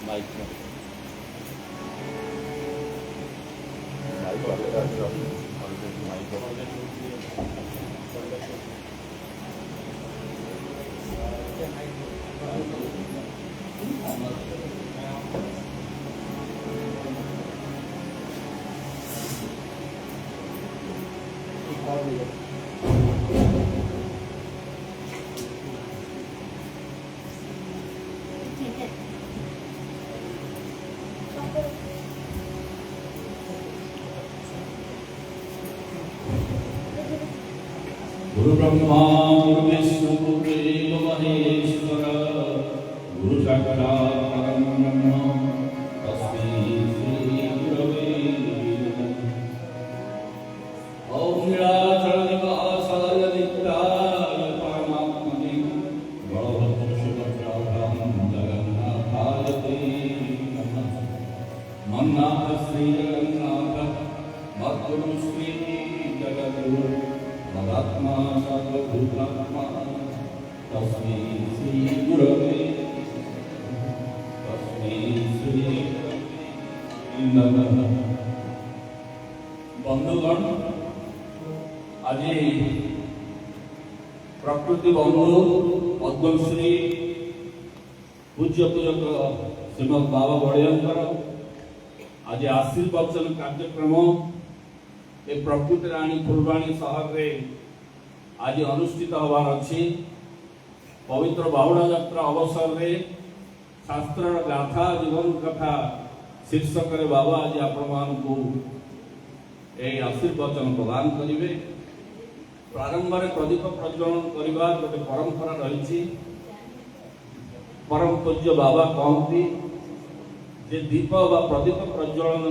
Mic में गुरु ब्रह्मा गुरु विष्णु गुरुदेव महेश्वर गुरु साक्षात् परम ब्रह्म तस्मै श्री गुरवे नमः। ओम नीलाचल निवासाय नित्याय परमात्मने बलभद्र सुभद्राभ्यां जगन्नाथाय ते नमः। मन्नाथ श्री जगन्नाथ मद्गुरु श्री जगद्गुरु मदात्मा सर्वभूतात्मा तस्मै श्री गुरवे नमः। बंधुगण आज प्रकृति बंधु पद्मश्री पूज्य पूजक श्रीमद बाबा बड़ियांकर आज आशीर्वचन कार्यक्रम ए प्रकृति राणी फुलवाणी सहर रे आज अनुष्ठित होवार अच्छी। पवित्र बाहुड़ा यात्रा अवसर रे शास्त्र गाथा जीवन कथा शीर्षक रे बाबा आज आपण को ए आशीर्वचन प्रदान करिवे। प्रारंभ रे प्रदीप प्रज्वलन करवा गोटे परंपरा रही। परम पूज्य बाबा कहती जे दीप बा प्रदीप प्रज्वलन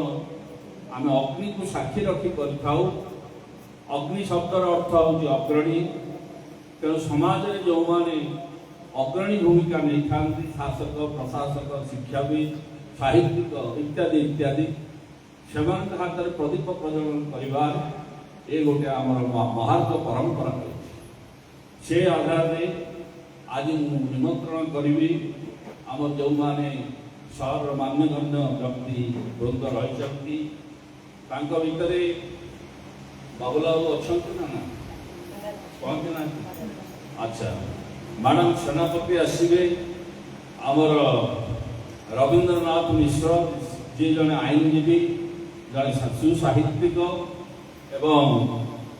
आम अग्नि को साक्षी रखी कर। अग्नि शब्दर अर्थ हूँ अग्रणी। तेणु समाज में जो माने अग्रणी भूमिका नहीं था शासक प्रशासक शिक्षाविद साहित्यिक इत्यादि इत्यादि से हाथ में प्रदीप प्रज्वलन कर गोटे आम महार्थ परंपरा से आधार आज निमंत्रण करी आम जो माने सहर मान्यगण्य व्यक्ति वृंद रही भितर बाबूलाल अच्छा ना कहते ना। अच्छा मैडम सेनापति आसवे आमर रवींद्रनाथ मिश्र जी जड़े आईनजीवी जड़े सुसाहित्यिक एवं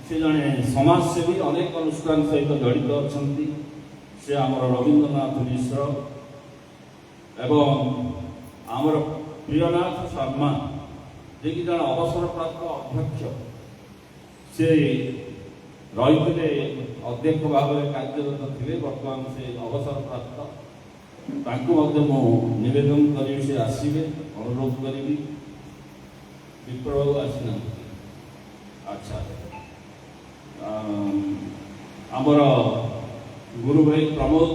से जड़े समाजसेवी अनेक अनुष्ठान सहित जड़ित अच्छा से आमर रवींद्रनाथ मिश्र एवं आमर प्रियनाथ शर्मा जे कि जन अवसर प्राप्त अध्यक्ष से रही अध्यक्ष भाव में कार्यरत थे। बर्तमान से अवसर प्राप्त निवेदन करी से आसवे अनुरोध करी विप्र आसना। अच्छा आमर गुरु भाई प्रमोद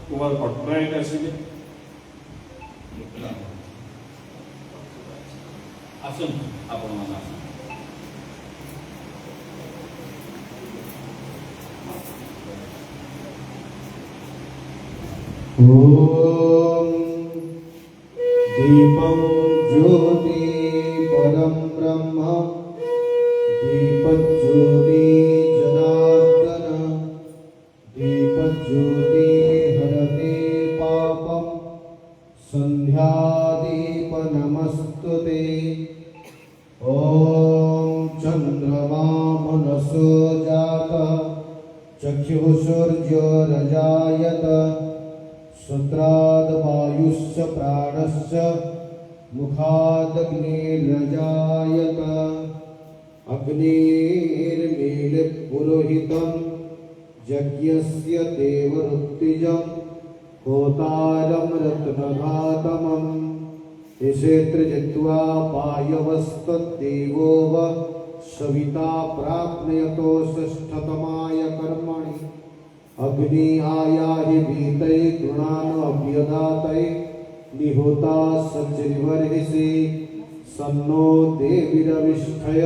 कुमार पट्टनायक आसवे आसन आपण मान आसन। ओम दीपं ज्योति परम ब्रह्म दीपज्योति जनार्दन दीपज्योति हरते पापं संध्यादीप नमस्तुते। ओम चंद्रमा मनसो जातः चक्षुषूर्योरजायत श्रोत्राद् वायुश्च प्राणश्च मुखादग्निर्जायत अग्निर्मीलित पुरोहितं यज्ञस्य देवऋत्विजं होतारं रत्नघातमं क्षेत्र जित्वा पायवस्तद्देवो वः सविता प्राप्नयतो षष्ठतमाय कर्मणि अग्नि आयाहि भीतै तृणान् अभ्यदातै निहोता सचरिवर्हिषि सन्नो देवीरविष्ठय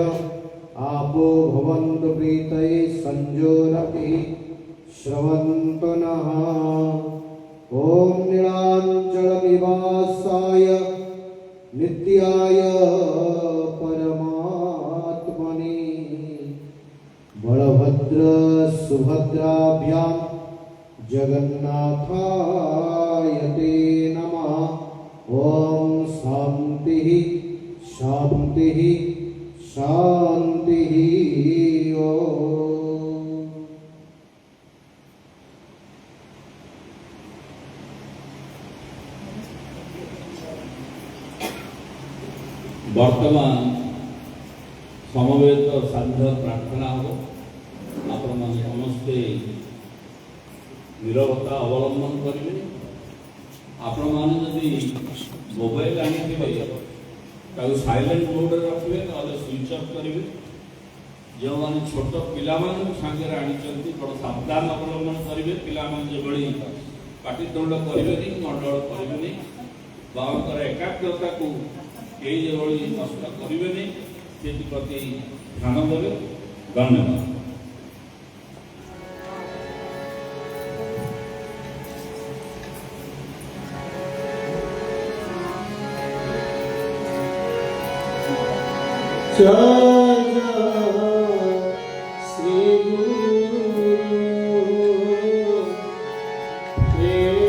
आपो भवन्तु प्रीतये संजोरपि श्रवन्तु नः। ॐ नीलाञ्चलनिवासाय नित्याय परमात्मने बलभद्र सुभद्राभ्यां जगन्नाथाय ते नमः। ॐ शान्तिः शान्तिः शान्तिः। ॐ वर्तमान समवेत साध्य प्रार्थना हो आपण माने समस्ते निरवता अवलंबन करेंगे। आपण माने यदि मोबाइल आनी साइलेंट मोड रखिए ना स्विच ऑफ करेंगे। जो मैंने छोट पिला सांगे आनी बड़ सावधान अवलंबन करेंगे। पिला जो पाटितुंड करेंगे गंडगोल करेंगे। बाबांकर एकाग्रता को कई जो नष्ट करेंगे से प्रति ध्यान देवे। धन्यवाद। श्री गुरु प्रेम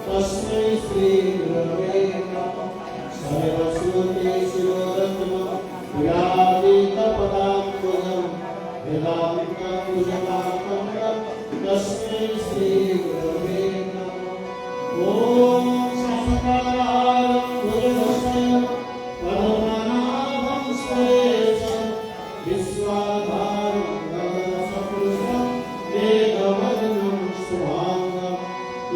तस्मै श्री गुरवे नमः सर्वश्रुति शिरोरत्नम व्याधितपदाम्बुजम् वेदान्तकुशलाकन्दं तस्मै श्री गुरवे नमः ॐ संस्काराय भुजगस्य पद्मनाभं श्रेष्ठं विश्वाधारं गगनसदृशं मेघवर्णं शुभाङ्गं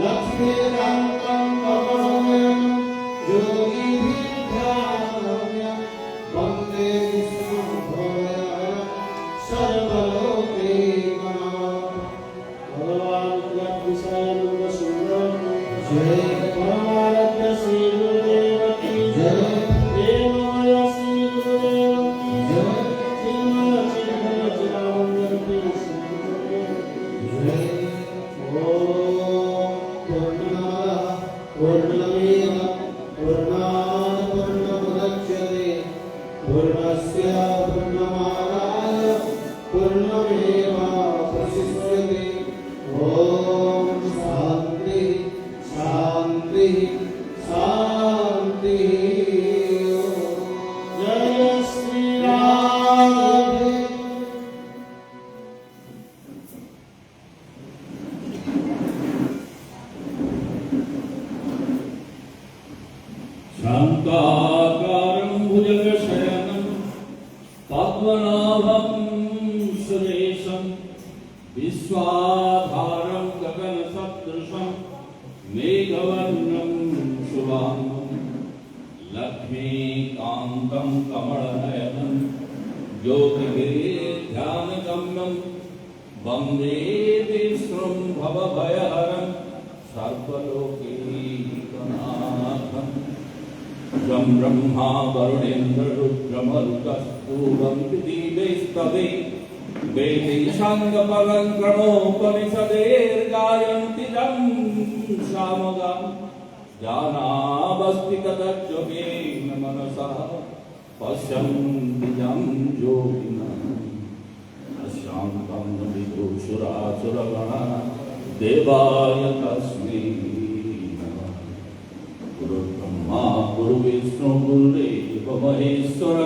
लक्ष्मीकान्तं कमलनयनं योगिभिर्ध्यानगम्यं वन्दे विष्णुं भवयं सर्वलोकैकनाथं भगवान् जगदीशानन्द सुन्दर जय परमाराध्य श्री गुरुदेव की जय देवमय श्री गुरुदेव की जय चिन्मय चिन्मय चिदानंद की श्री गुरुदेव की जय ओम पूर्णमेव पूर्णात् पूर्णमुदच्यते पूर्णस्य पूर्णमादाय पूर्णमेवावशिष्यते ॐ शान्ति शान्ति शान्ति जय श्री राम शान्ताकारं भुजगशयनं पद्मनाभं सुरेशं विश्वाधारं गगनसदृशं मेघवर्णं शुभाङ्गं लक्ष्मीकान्तं कमलनयनं योगिगिरिध्यानगम्यं वन्दे विष्णुं भवभयहरं सर्वलोकैकनाथम् यं ब्रह्मा वरुणेन्द्ररुद्रमरुतस्तूवन्ति दिवैस्तवे वेदैशाङ्गपदङ्क्रमोपनिषदेर्गायन्ति तं सामगां ज्ञानावस्थि तदज्जोगेन मनसा पश्यन्ति यं योगिनः अशान्तं विदुषुरासुरगणा देवाय तस्मै नमः गुरुर्ब्रह्मा गुरुविष्णु गुरुदेव महेश्वर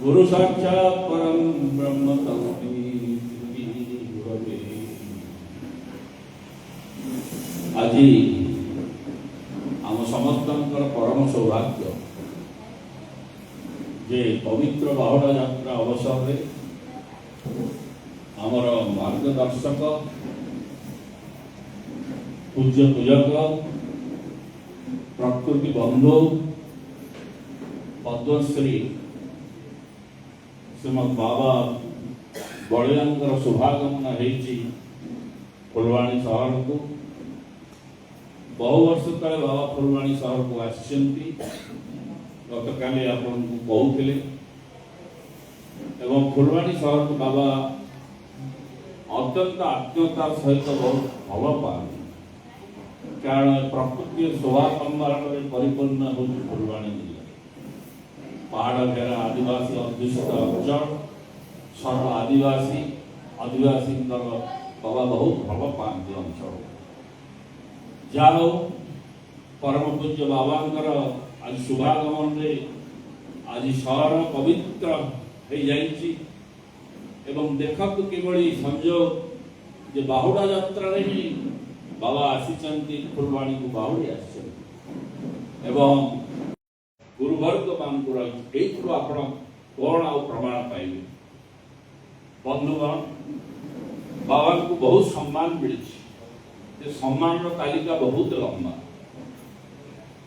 गुरु साक्षात् परं ब्रह्म तस्मै श्री गुरवे আজি ଆମ ସମସ୍ତଙ୍କର ପରମ ସୌଭାଗ୍ୟ ଯେ ପବିତ୍ର ବାହୁଡ଼ା ଯାତ୍ରା ଅବସରରେ ଆମର ମାର୍ଗଦର୍ଶକ ପୂଜ୍ୟ ପୂଜକ ପ୍ରକୃତି ବନ୍ଧୁ ପଦ୍ମଶ୍ରୀ ଶ୍ରୀମଦ୍ ବାବା ବଳିଆଙ୍କର ଶୁଭାଗମନ ହେଇଛି ଫୁଲବାଣୀ ସହରକୁ। ବହୁ ବର୍ଷ ତଳେ ବାବା ଫୁଲବାଣୀ ସହରକୁ ଆସିଛନ୍ତି, ଗତକାଲି ଆପଣଙ୍କୁ କହୁଥିଲେ। ଏବଂ ଫୁଲବାଣୀ ସହରକୁ ବାବା ଅତ୍ୟନ୍ତ ଆତ୍ମୀୟତାର ସହିତ ବହୁତ ଭଲ ପାଆନ୍ତି, କାରଣ ପ୍ରକୃତିର ଶୋଭା ସମ୍ଭାରରେ ପରିପୂର୍ଣ୍ଣ ହେଉଛି ଫୁଲବାଣୀ ଜିଲ୍ଲା। ପାହାଡ଼ ଘେରା ଆଦିବାସୀ ଅଧ୍ୟୁଷିତ ଅଞ୍ଚଳ, ସର୍ବ ଆଦିବାସୀଙ୍କର ବାବା ବହୁତ ଭଲ ପାଆନ୍ତି ଅଞ୍ଚଳ। ଯାହା ହଉ ପରମ ପୂଜ୍ୟ ବାବାଙ୍କର ଆଜି ଶୁଭାଗମନରେ ଆଜି ସହର ପବିତ୍ର ହେଇଯାଇଛି। ଏବଂ ଦେଖନ୍ତୁ କିଭଳି ସଂଯୋଗ ଯେ ବାହୁଡ଼ା ଯାତ୍ରାରେ ହିଁ ବାବା ଆସିଛନ୍ତି, ଫୁଲବାଣୀକୁ ବାହୁଡ଼ି ଆସିଛନ୍ତି ଏବଂ ଗୁରୁବର୍ଗ ମାନଙ୍କୁ ରହିଛି। ଏଇଥିରୁ ଆପଣ କ'ଣ ଆଉ ପ୍ରମାଣ ପାଇବେ? ବନ୍ଧୁଗଣ, ବାବାଙ୍କୁ ବହୁତ ସମ୍ମାନ ମିଳିଛି। ସେ ସମ୍ମାନର ତାଲିକା ବହୁତ ଲମ୍ବା।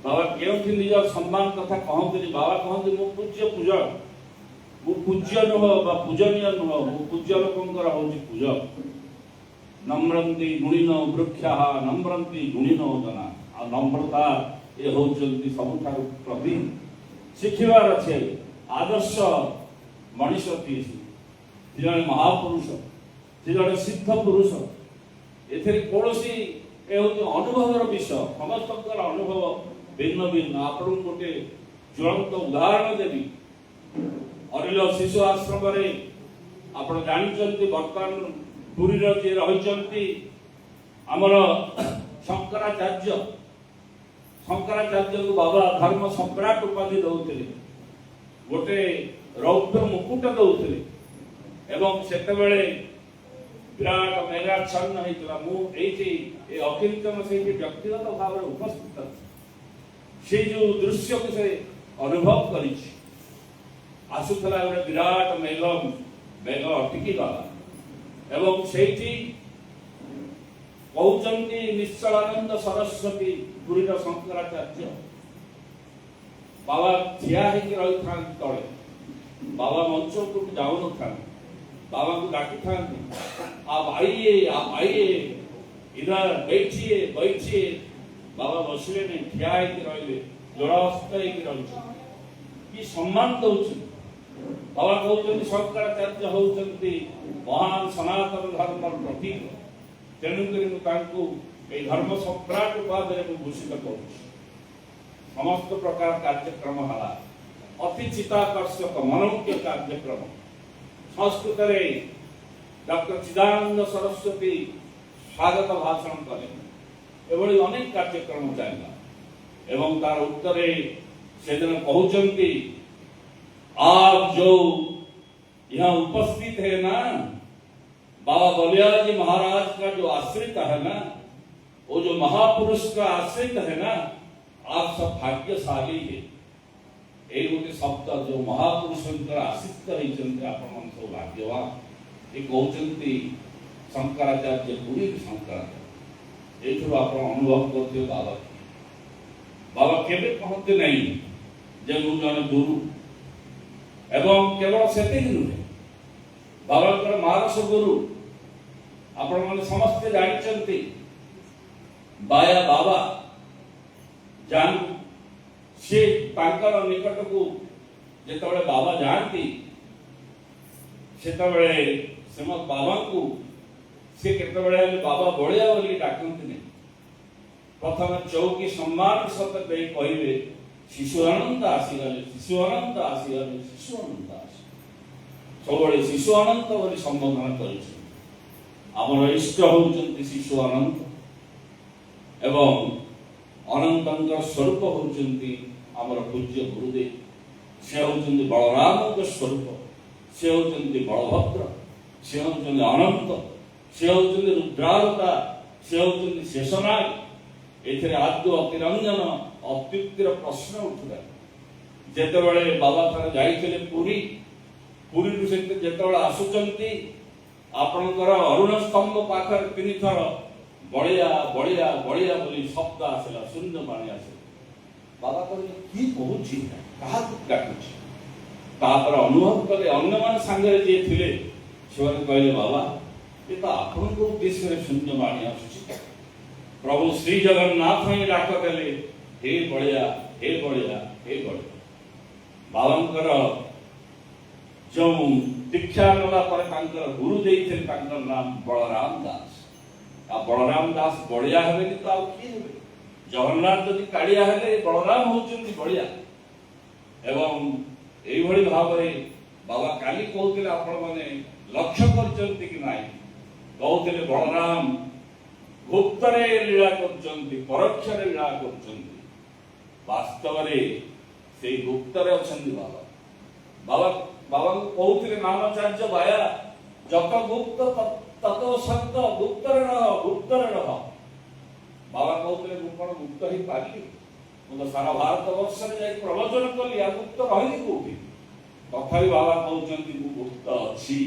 ବାବା କେଉଁଠି ନିଜ ସମ୍ମାନ କଥା କହନ୍ତିନି। ବାବା କହନ୍ତି ମୁଁ ପୂଜ୍ୟ ପୂଜକ, ମୁଁ ପୂଜ୍ୟ ନୁହଁ ବା ପୂଜନୀୟ ନୁହଁ, ମୁଁ ପୂଜ୍ୟ ଲୋକଙ୍କର ହଉଛି ପୂଜକ। ନମ୍ରନ୍ତି ଗୁଣିନ ବୃକ୍ଷାଃ ନମ୍ରନ୍ତି ଗୁଣିନ ଜନା। ଆଉ ନମ୍ରତା ଏ ହେଉଛନ୍ତି ସବୁଠାରୁ ପ୍ରତି ଶିଖିବାର ଅଛି। ଆଦର୍ଶ ମଣିଷଟିଏ, ସେ ଜଣେ ମହାପୁରୁଷ, ସେ ଜଣେ ସିଦ୍ଧ ପୁରୁଷ, एथिरे कोनोसी ए होती अनुभवर विषय समस्तकर अनुभव भिन्न भिन्न आपण गोटे ज्वलंत उदाहरण देवी अरिल शिशु आश्रम रे आपण जानिचंती वर्तमान पुरी रो जे रहिचंती हमर शंकराचार्य को बाबा धर्म सम्राट उपाधि दउथिले गोटे रौप्य मुकुट दउथिले एवं सेतेबेले विराट मेघाच्छन्न होइतला मु एठी ए अकिंचन से व्यक्तिगत भाव उपस्थित से जो दृश्य को से अनुभव करिछि आसुथला गोटे विराट मेघ अटकी गला एवं सेठी कहउचंती निश्चलानंद सरस्वती पुरीर शंकराचार्य बाबा ठिया होकर रही था तले बाबा मंच को जाऊ न था बाबा को डाकी था आप आइए इधर बैठिए बैठिए बाबा बसले नहीं ठिया होकर रही जोड़ास्त कि सम्मान दौर बाबा कहते शंकराचार्य होती महान सनातन धर्म प्रतीक तेणुक धर्म सम्राट उपाधि भूषित कर समस्त प्रकार कार्यक्रम है अति चिताकर्षक मनोज्ञ कार्यक्रम संस्कृत डॉक्टर चिदानंद सरस्वती स्वागत भाषण कले एभली अनेक कार्यक्रम चलला एवं तार उत्तर से दिन कहते आप जो यहाँ उपस्थित है ना बाबा बलिया जी महाराज का जो आश्रित है ना वो जो महापुरुष का आश्रित है ना आप सब भाग्यशाली है एक गोटे शब्द जो महापुरुष आश्रित रही आपण सब भाग्यवान ये कहते शंकराचार्य पुरी शंकराचार्य ये आप अनुभव करते बाबा बाबा केवे कहते नहीं जे मु जन गुरु एवं केवल से नुहे बाबा मानस गुरु आपण मैंने समस्ते जानते बाया बाबा जान से निकट को जिते बाबा जानती से श्रीमद बाबा को सी केतबेले बाबा बड़िया बोली डाकती नहीं प्रथम चौकी सम्मान सत कहे शिशु अनंत आसीगले शिशु अनंत आसीगले शिशु अनंत आसी सब शिशु अनंत बोली संबोधन कर आमर इष्ट होउचंती शिशु अनंत एवं अनंत स्वरूप होउचंती आमर पूज्य गुरुदेव से होउचंती बलराम स्वरूप से होउचंती बलभद्र से होउचंती अनंत से होउचंती रुद्रावता से होउचंती शेषनाग एथिरे आद्य अतिरंजन अत्युक्तिर प्रश्न उठला जेतेबेले बाबा थारे जाइथिले पुरी पुरी से जेतेबेले आसुचंती आपणकर अरुण स्तंभ पाखर तीन थर बड़िया बड़िया बड़िया बोली शब्द आसला शून्य पानी आस बाबा कहले कि कहूची कहा डाकुची तापर अनुभव कले अन्य मान संगे जे थिले से कहले बाबा ये तो आपण को उद्देश्य रे शून्य पानी आसुची प्रभु श्री जगन्नाथ ही डाक देले हे बड़िया हे बड़िया हे बड़िया बाबांकर जो दीक्षा नला पर गुरु देते नाम बलराम दास आ बलराम दास बढ़िया हेबे तो आ कि हेबे जगन्नाथ जदि कालिया हेले बलराम होचंती बढ़िया एवं एई भली भाव रे बाबा काली कहते आपण माने लक्ष्य करचंती कि नाही कहते बलराम गुप्तरे लीला करचंती परोक्षरे लीला करचंती वास्तव रे से गुप्तरे अछंती बाबा बाबा बाबा को कहते नामाचार्य बाया जत गुप्त तत सत्य गुप्तर रह बाबा कहते गुप्त गुप्त ही पाली मुझे सारा भारत वर्ष में जाए प्रवचन कली आ गुप्त रही कौटी तथापि बाबा कहते गुप्त अच्छी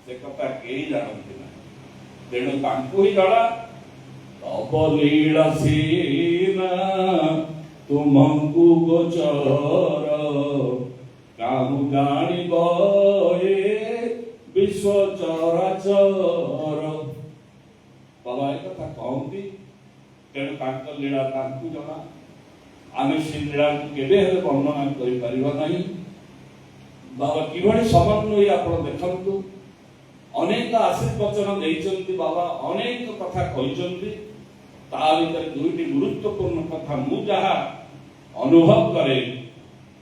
से कथा कई जानते ना तेणु तांको ही जड़ा अबलीला सीना तुमको गोचर काहु जानिब ए विश्व चराचर बाबा एक कथा कहती तेणु तांकर लीला तांकु जना आमे से लीला केबे हेले वर्णना करि परिबा नाही बाबा किभଳି समन्वय आपण देखंतु ଅନେକ ଆଶୀର୍ବଚନ ଦେଇଛନ୍ତି ବାବା, ଅନେକ କଥା କହିଛନ୍ତି। ତା ଭିତରେ ଦୁଇଟି ଗୁରୁତ୍ୱପୂର୍ଣ୍ଣ କଥା ମୁଁ ଯାହା ଅନୁଭବ କରେ,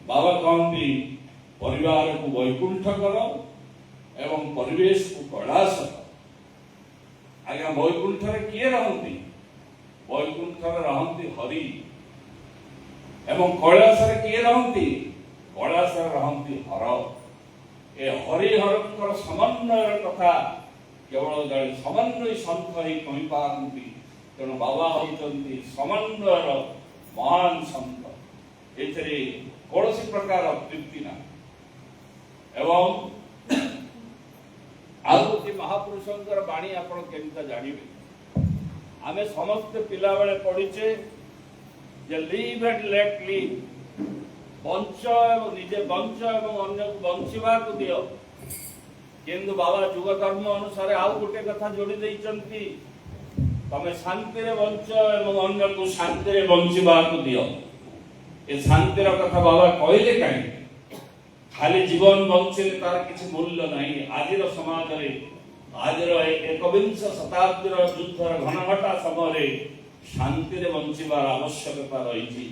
ବାବା କହନ୍ତି ପରିବାରକୁ ବୈକୁଣ୍ଠ କର ଏବଂ ପରିବେଶକୁ କୈଳାସ କର। ଆଜ୍ଞା, ବୈକୁଣ୍ଠରେ କିଏ ରହନ୍ତି? ବୈକୁଣ୍ଠରେ ରହନ୍ତି ହରି। ଏବଂ କୈଳାସରେ କିଏ ରହନ୍ତି? କୈଳାସରେ ରହନ୍ତି ହର। ଏ ହରିହରଙ୍କର ସମନ୍ୱୟର କଥା କେବଳ ଜଣେ ସମନ୍ୱୟୀ ସନ୍ଥ ହିଁ କହିପାରନ୍ତି। ତେଣୁ ବାବା ହେଉଛନ୍ତି ସମନ୍ୱୟର ମହାନ ସନ୍ଥ। ଏଥିରେ କୌଣସି ପ୍ରକାର ତୃପ୍ତି ନାହିଁ। ଏବଂ ଆଉ ଗୋଟିଏ ମହାପୁରୁଷଙ୍କର ବାଣୀ ଆପଣ କେମିତି ଜାଣିବେ? ଆମେ ସମସ୍ତେ ପିଲାବେଳେ ପଢିଛେ ଯେ ଲିଭ୍ ଆଣ୍ଡ ଲେଟ୍ ଲିଭ୍, ବଞ୍ଚ ଏବଂ ନିଜେ ବଞ୍ଚ ଏବଂ ଅନ୍ୟକୁ ବଞ୍ଚିବାକୁ ଦିଅ। କିନ୍ତୁ ବାବା ଯୁଗ ଧର୍ମ ଅନୁସାରେ ଆଉ ଗୋଟେ କଥା ଯୋଡ଼ି ଦେଇଛନ୍ତି, ତମେ ଶାନ୍ତିରେ ବଞ୍ଚ ଏବଂ ଅନ୍ୟକୁ ଶାନ୍ତିରେ ବଞ୍ଚିବାକୁ ଦିଅ। ଏ ଶାନ୍ତିର କଥା ବାବା କହିଲେ କାହିଁକି? ଖାଲି ଜୀବନ ବଞ୍ଚିଲେ ତାର କିଛି ମୂଲ୍ୟ ନାହିଁ। ଆଜିର ସମାଜରେ, ଆଜିର ଏକବିଂଶ ଶତାବ୍ଦୀର ଯୁଦ୍ଧର ଘନଘଟା ସମୟରେ ଶାନ୍ତିରେ ବଞ୍ଚିବାର ଆବଶ୍ୟକତା ରହିଛି।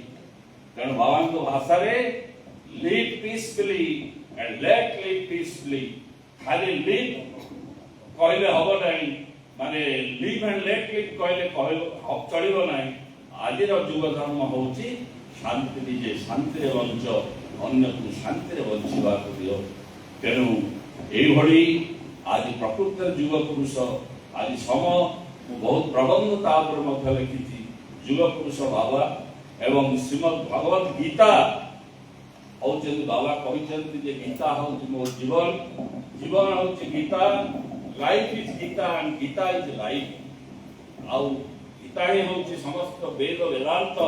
ତେଣୁ ବାବାଙ୍କ ଭାଷାରେ live peacefully and let live peacefully, ଖାଲି live କହିଲେ ହବ ନାହିଁ, ମାନେ live and let live କହିଲେ ଚଳିବ ନାହିଁ। ଆଜିର ଯୁଗ ଧର୍ମ ହଉଛି ଶାନ୍ତି, ନିଜେ ଶାନ୍ତିରେ ବଞ୍ଚ, ଅନ୍ୟକୁ ଶାନ୍ତିରେ ବଞ୍ଚିବାକୁ ଦିଅ। ତେଣୁ ଏଇଭଳି ଆଜି ପ୍ରକୃତରେ ଯୁଗ ପୁରୁଷ ଆଜି ମୁଁ ବହୁତ ପ୍ରବନ୍ଧ ତା ଉପରେ ମଧ୍ୟ ଲେଖିଛି। ଯୁଗ ପୁରୁଷ ବାବା ଏବଂ ଶ୍ରୀମଦ୍ ଭଗବତ ଗୀତା ହଉଛନ୍ତି, ବାବା କହିଛନ୍ତି ଯେ ଗୀତା ହଉଛି ମୋ ଜୀବନ, ଜୀବନ ହଉଛି Gita, life is Gita and Gita is life. ଆଉ ଗୀତା ହିଁ ହଉଛି ସମସ୍ତ ବେଦ ବେଦାନ୍ତ,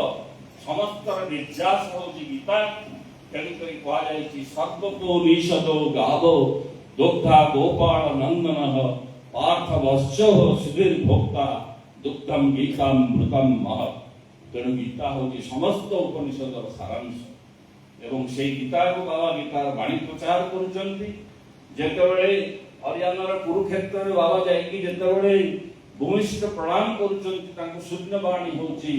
ସମସ୍ତର ନିର୍ଯାସ ହଉଛି ଗୀତା। ତେଣୁକରି କୁହାଯାଇଛି ସର୍ବପୋ ନିଷଦୋ ଗାବ ଦୁଗ୍ଧା ଗୋପାଳ ନନ୍ଦନ ପାର୍ଥ ବଶ୍ଚ ସୁଧୀର ଭୋକ୍ତା ଦୁଗ୍ଧମ ଗୀତାମୃତମ ମହ। ତେଣୁ ଗୀତା ହଉଛି ସମସ୍ତ ଉପନିଷଦର ସାରାଂଶ ଏବଂ ସେଇ ଗୀତାକୁ ବାବା ଗୀତାର ବାଣୀ ପ୍ରଚାର କରୁଛନ୍ତି। ଯେତେବେଳେ ହରିୟାଣାର କୁରୁକ୍ଷେତ୍ରରେ ବାବା ଯାଇକି ଯେତେବେଳେ ଭୂମିଷ୍ଠ ପ୍ରଣାମ କରୁଛନ୍ତି, ତାଙ୍କୁ ଶୂନ୍ୟ ବାଣୀ ହଉଛି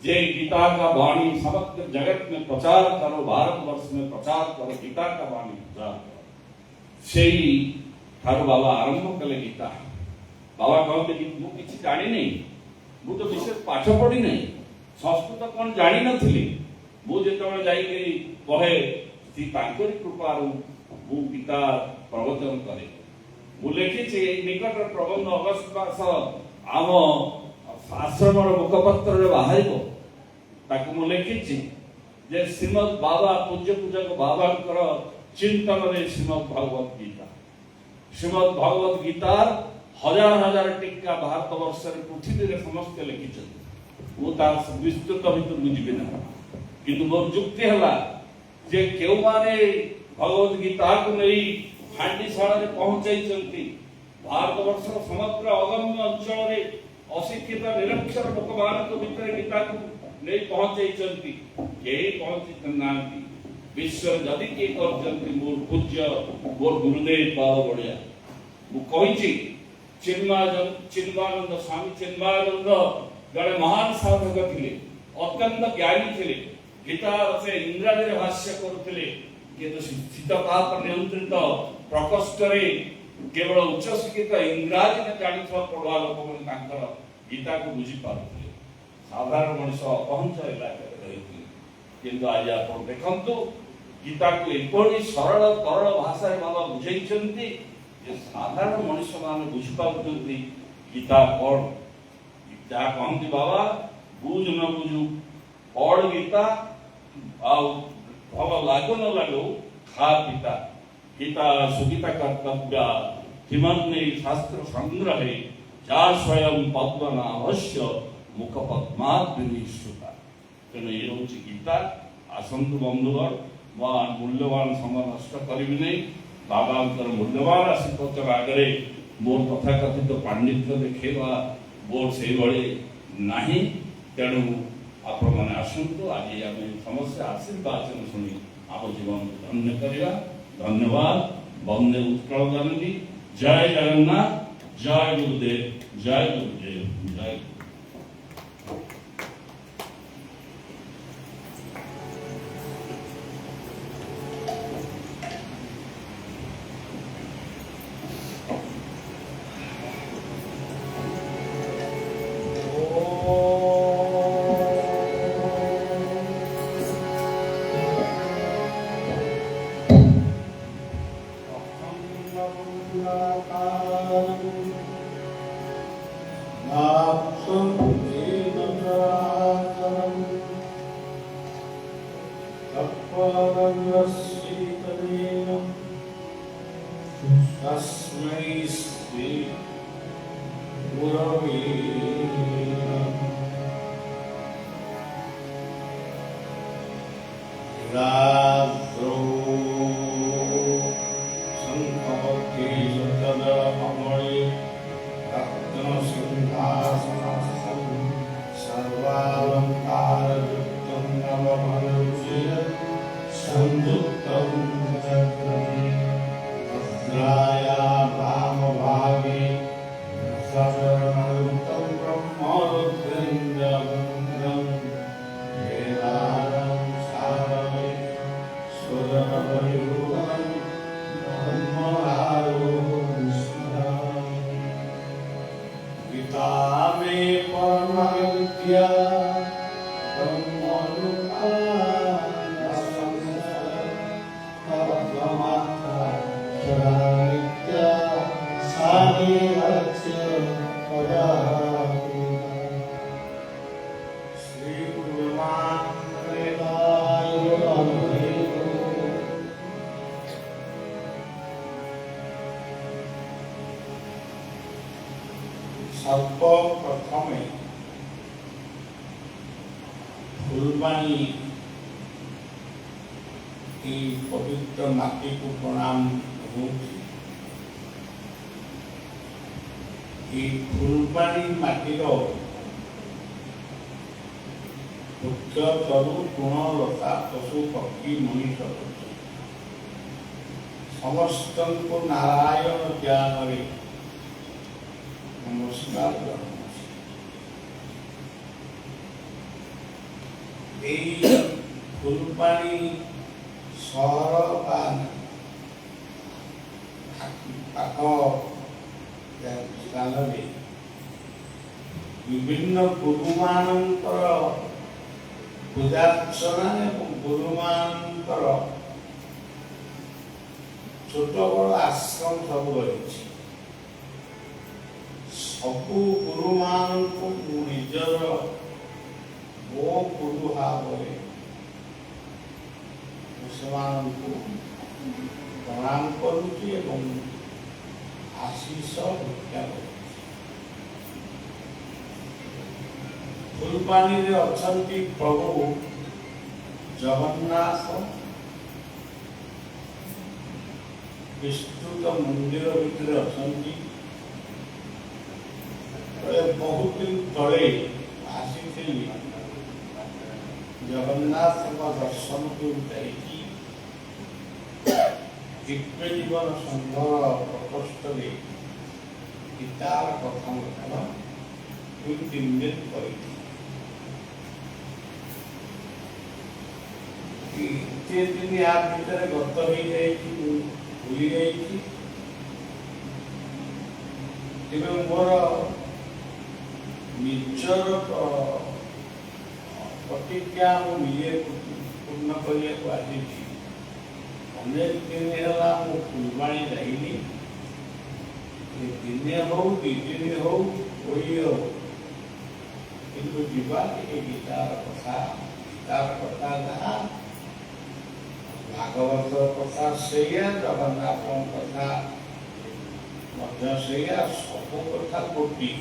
जे गीता का वाणी समग्र जगत में प्रचार करो, भारतवर्ष में प्रचार करो, गीता का वाणी प्रचार करो। सेई ठारू बाबा आरंभ कले गीता। बाबा कहते कि मु किछि जानि नहीं, मु तो विशेष पाठ पढ़ी नहीं, संस्कृत कोन जानि नथिली। मु जेतबे जाई के कहे ती तांकरी कृपारु मु गीता प्रवचन करे। मु लेखिछि निकट प्रबंध अगस्त मास आम आश्रमर मुखपत्र बाहर ताकू मु लिखिछि जे श्रीमद बाबा पूज्य पूजक बाबांकर चिंतन रे श्रीमद भगवत गीता। श्रीमद भगवत गीता हजार हजार टीका भारत वर्ष रे पृथ्वी रे समस्त लिखिछन। मु तार विस्तृत भितर बुझिबे ना, किंतु मोर जुक्ति हला जे केउ माने भगवत गीता को नहीं हांडीशाला रे पहुंचाइछंती। भारत वर्ष समग्र अगम्य अंचल रे अशिक्षित निरक्षर लोक मान भितर गीता को नहीं पहुंचाई, यही पहुंची नांती। विश्व जदि किए करजंती मोर पूज्य मोर गुरुदेव बाबा बड़िया। मु कहिछि चिन्मानंद स्वामी चिन्मानंद जड़े महान साधक थिले, अत्यंत ज्ञानी थिले। गीता से इंग्रजी रे भाष्य करुथिले, किंतु शीतताप नियंत्रित प्रकोष्ठ रे केवल उच्च शिक्षित इंग्राजी में जानिथवा पढ़वा लोक मन तांकर गीता को बुझी पारुथिले। साधारण मनुष्य अपहंच इलाका रहिथिले, किंतु आज आप देखंतु गीता को एपरि सरल तरल भाषा रे बाबा बुझाइछंती जे साधारण मनुष्य मान बुझी पारुथंती गीता कोन। गीता कहंती बाबा बुझ न बुझू पढ़ गीता, आ भव लागो न लागो खा पिता। गीता सुगीता कर्तव्या किमन्ने शास्त्र संग्रहे जा स्वयं पद्मना अवश्य मुख पद्माद्विनिश्रुता। तेणु ये हूँ गीता। आसंतु बंधुगण, मूल्यवान समय नष्ट करी नहीं। बाबा मूल्यवान आशीर्वचन आगे मोर तथाकथित पांडित्य देखा मोर से नहीं। तेणु आपण मैंने आसतु आज आम समस्त आशीर्वाद शुणी आम जीवन धन्य करवा। धन्यवाद। वंदे उत्कल जननी। জয় জগন্নাথ, জয় গুরুদেব, জয় গুরুদেব, জয় গুরুদেব। तस्मै श्री गुरवे रात्रो संकटे सतदमणि रत्नसिंहासनस्थं सर्वालङ्कारयुक्तं नवमनुष्य संयुक्तं चक्रम् भद्राया वामभागे सचरणयुक्तं ब्रह्मरुद्रेन्द्रवन्द्रं वेदारं सारमे सुरवयुगं ब्रह्मधारोहं स्मरामि। पिता मे परमविद्या सर्वप्रथमे फुलबाणी की पवित्र माटी को प्रणाम करूँ। फुलबाणी माटीर वृक्ष तरु गुण लता पशु पक्षी मनुष्य समस्त को नारायण ज्ञान नमस्कार फुलबाणी सहर पाख स्थान विभिन्न गुरुमानंकर पूजार्चना एवं गुरुमानंकर छोट बड़ आश्रम सब रही सबु गुरु मान को निजर वो गुरु भाव प्रणाम करुची एवं आशीष भिक्षा फुलबाणी रे अछंती प्रभु जगन्नाथ विस्तृत मंदिर भितर अछंती बहुत दिन तले आसी जगन्नाथ दर्शन को दिव्य जीवन संघर प्रकोष्ठ गीतार प्रथम थर 2-3 दिन दिन या भीतर गत हो भूली जाए मोर निजर प्रतिज्ञा मुझे पूर्ण करने को आज अनेक दिन है फुलबाणी जाइनी दिने हो 2 दिन हो कोई हो किंतु जीवा गीतार कथा जहाँ भागवत कथा से जगन्नाथ कथा से सब कथा गोटी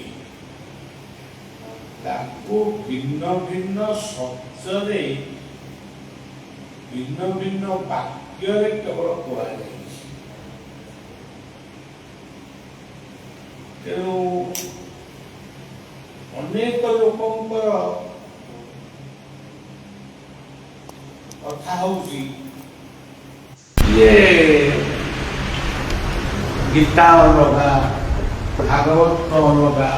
भिन्न भिन्न शब्द भिन्न भिन्न वाक्य केवल कह तेणु अनेक लोकंकर कथा हूँ ଗୀତା ଅଲଗା, ଭାଗବତ ଅଲଗା,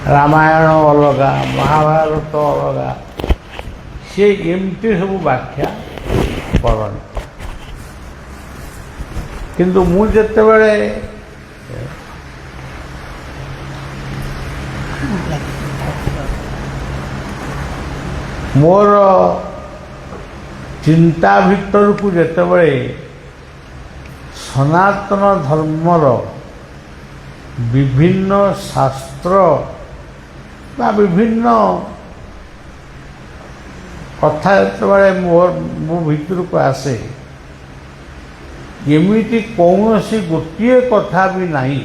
ରାମାୟଣ ଅଲଗା, ମହାଭାରତ ଅଲଗା, ସେ ଏମିତି ସବୁ ବ୍ୟାଖ୍ୟା କରନ୍ତି। କିନ୍ତୁ ମୁଁ ଯେତେବେଳେ ମୋର ଚିନ୍ତା ଭିତରକୁ ଯେତେବେଳେ ସନାତନ ଧର୍ମର ବିଭିନ୍ନ ଶାସ୍ତ୍ର ବା ବିଭିନ୍ନ କଥା ଯେତେବେଳେ ମୋ ଭିତରକୁ ଆସେ, ଏମିତି କୌଣସି ଗୋଟିଏ କଥା ବି ନାହିଁ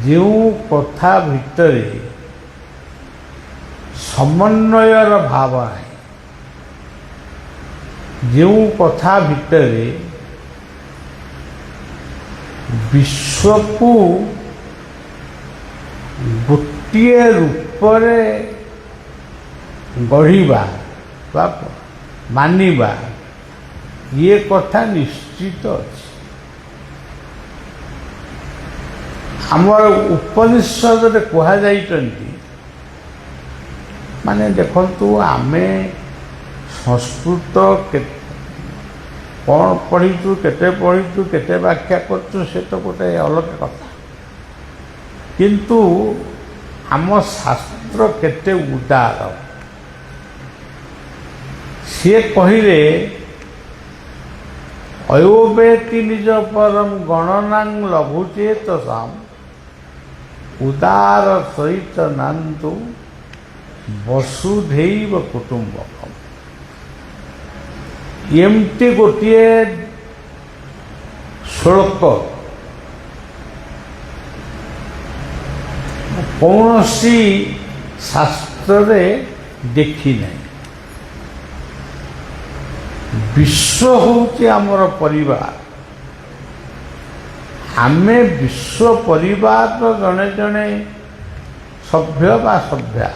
ଯେଉଁ କଥା ଭିତରେ ସମନ୍ୱୟର ଭାବ ନାହିଁ, ଯେଉଁ କଥା ଭିତରେ ବିଶ୍ୱକୁ ଗୋଟିଏ ରୂପରେ ଗଢ଼ିବା ବା ମାନିବା, ଇଏ କଥା ନିଶ୍ଚିତ ଅଛି। ଆମର ଉପନିଷଦରେ କୁହାଯାଇଛନ୍ତି, ମାନେ ଦେଖନ୍ତୁ ଆମେ ସଂସ୍କୃତ କ'ଣ ପଢ଼ିଛୁ, କେତେ ପଢ଼ିଛୁ, କେତେ ବ୍ୟାଖ୍ୟା କରୁଛୁ, ସେ ତ ଗୋଟେ ଅଲଗା କଥା। କିନ୍ତୁ ଆମ ଶାସ୍ତ୍ର କେତେ ଉଦାର। ସିଏ କହିଲେ ଅୟୋବେତି ନିଜ ପରମ ଗଣନାଂ ଲଘୁଚେତସାମ୍ ଉଦାର ସହିତ ନାନ୍ତୁ ବସୁଧୈବ କୁଟୁମ୍ବକମ୍। ଏମିତି ଗୋଟିଏ ଶ୍ଳୋକ କୌଣସି ଶାସ୍ତ୍ରରେ ଦେଖି ନାହିଁ। ବିଶ୍ୱ ହେଉଛି ଆମର ପରିବାର। ଆମେ ବିଶ୍ୱ ପରିବାରର ଜଣେ ଜଣେ ସଭ୍ୟ ବା ସଭ୍ୟା।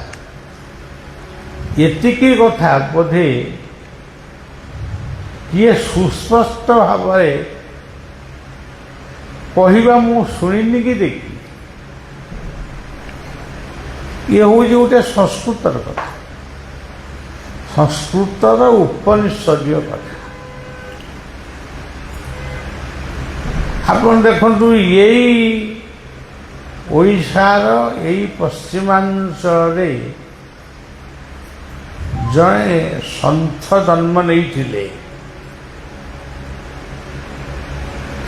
ଏତିକି କଥା ବୋଧେ କିଏ ସୁସ୍ପଷ୍ଟ ଭାବରେ କହିବା ମୁଁ ଶୁଣିନି କି ଦେଖି। ଇଏ ହେଉଛି ଗୋଟେ ସଂସ୍କୃତର କଥା, ସଂସ୍କୃତର ଉପନିଷଦୀୟ କଥା। ଆପଣ ଦେଖନ୍ତୁ, ଏଇ ଓଡ଼ିଶାର ଏଇ ପଶ୍ଚିମାଞ୍ଚଳରେ ଜଣେ ସନ୍ଥ ଜନ୍ମ ନେଇଥିଲେ।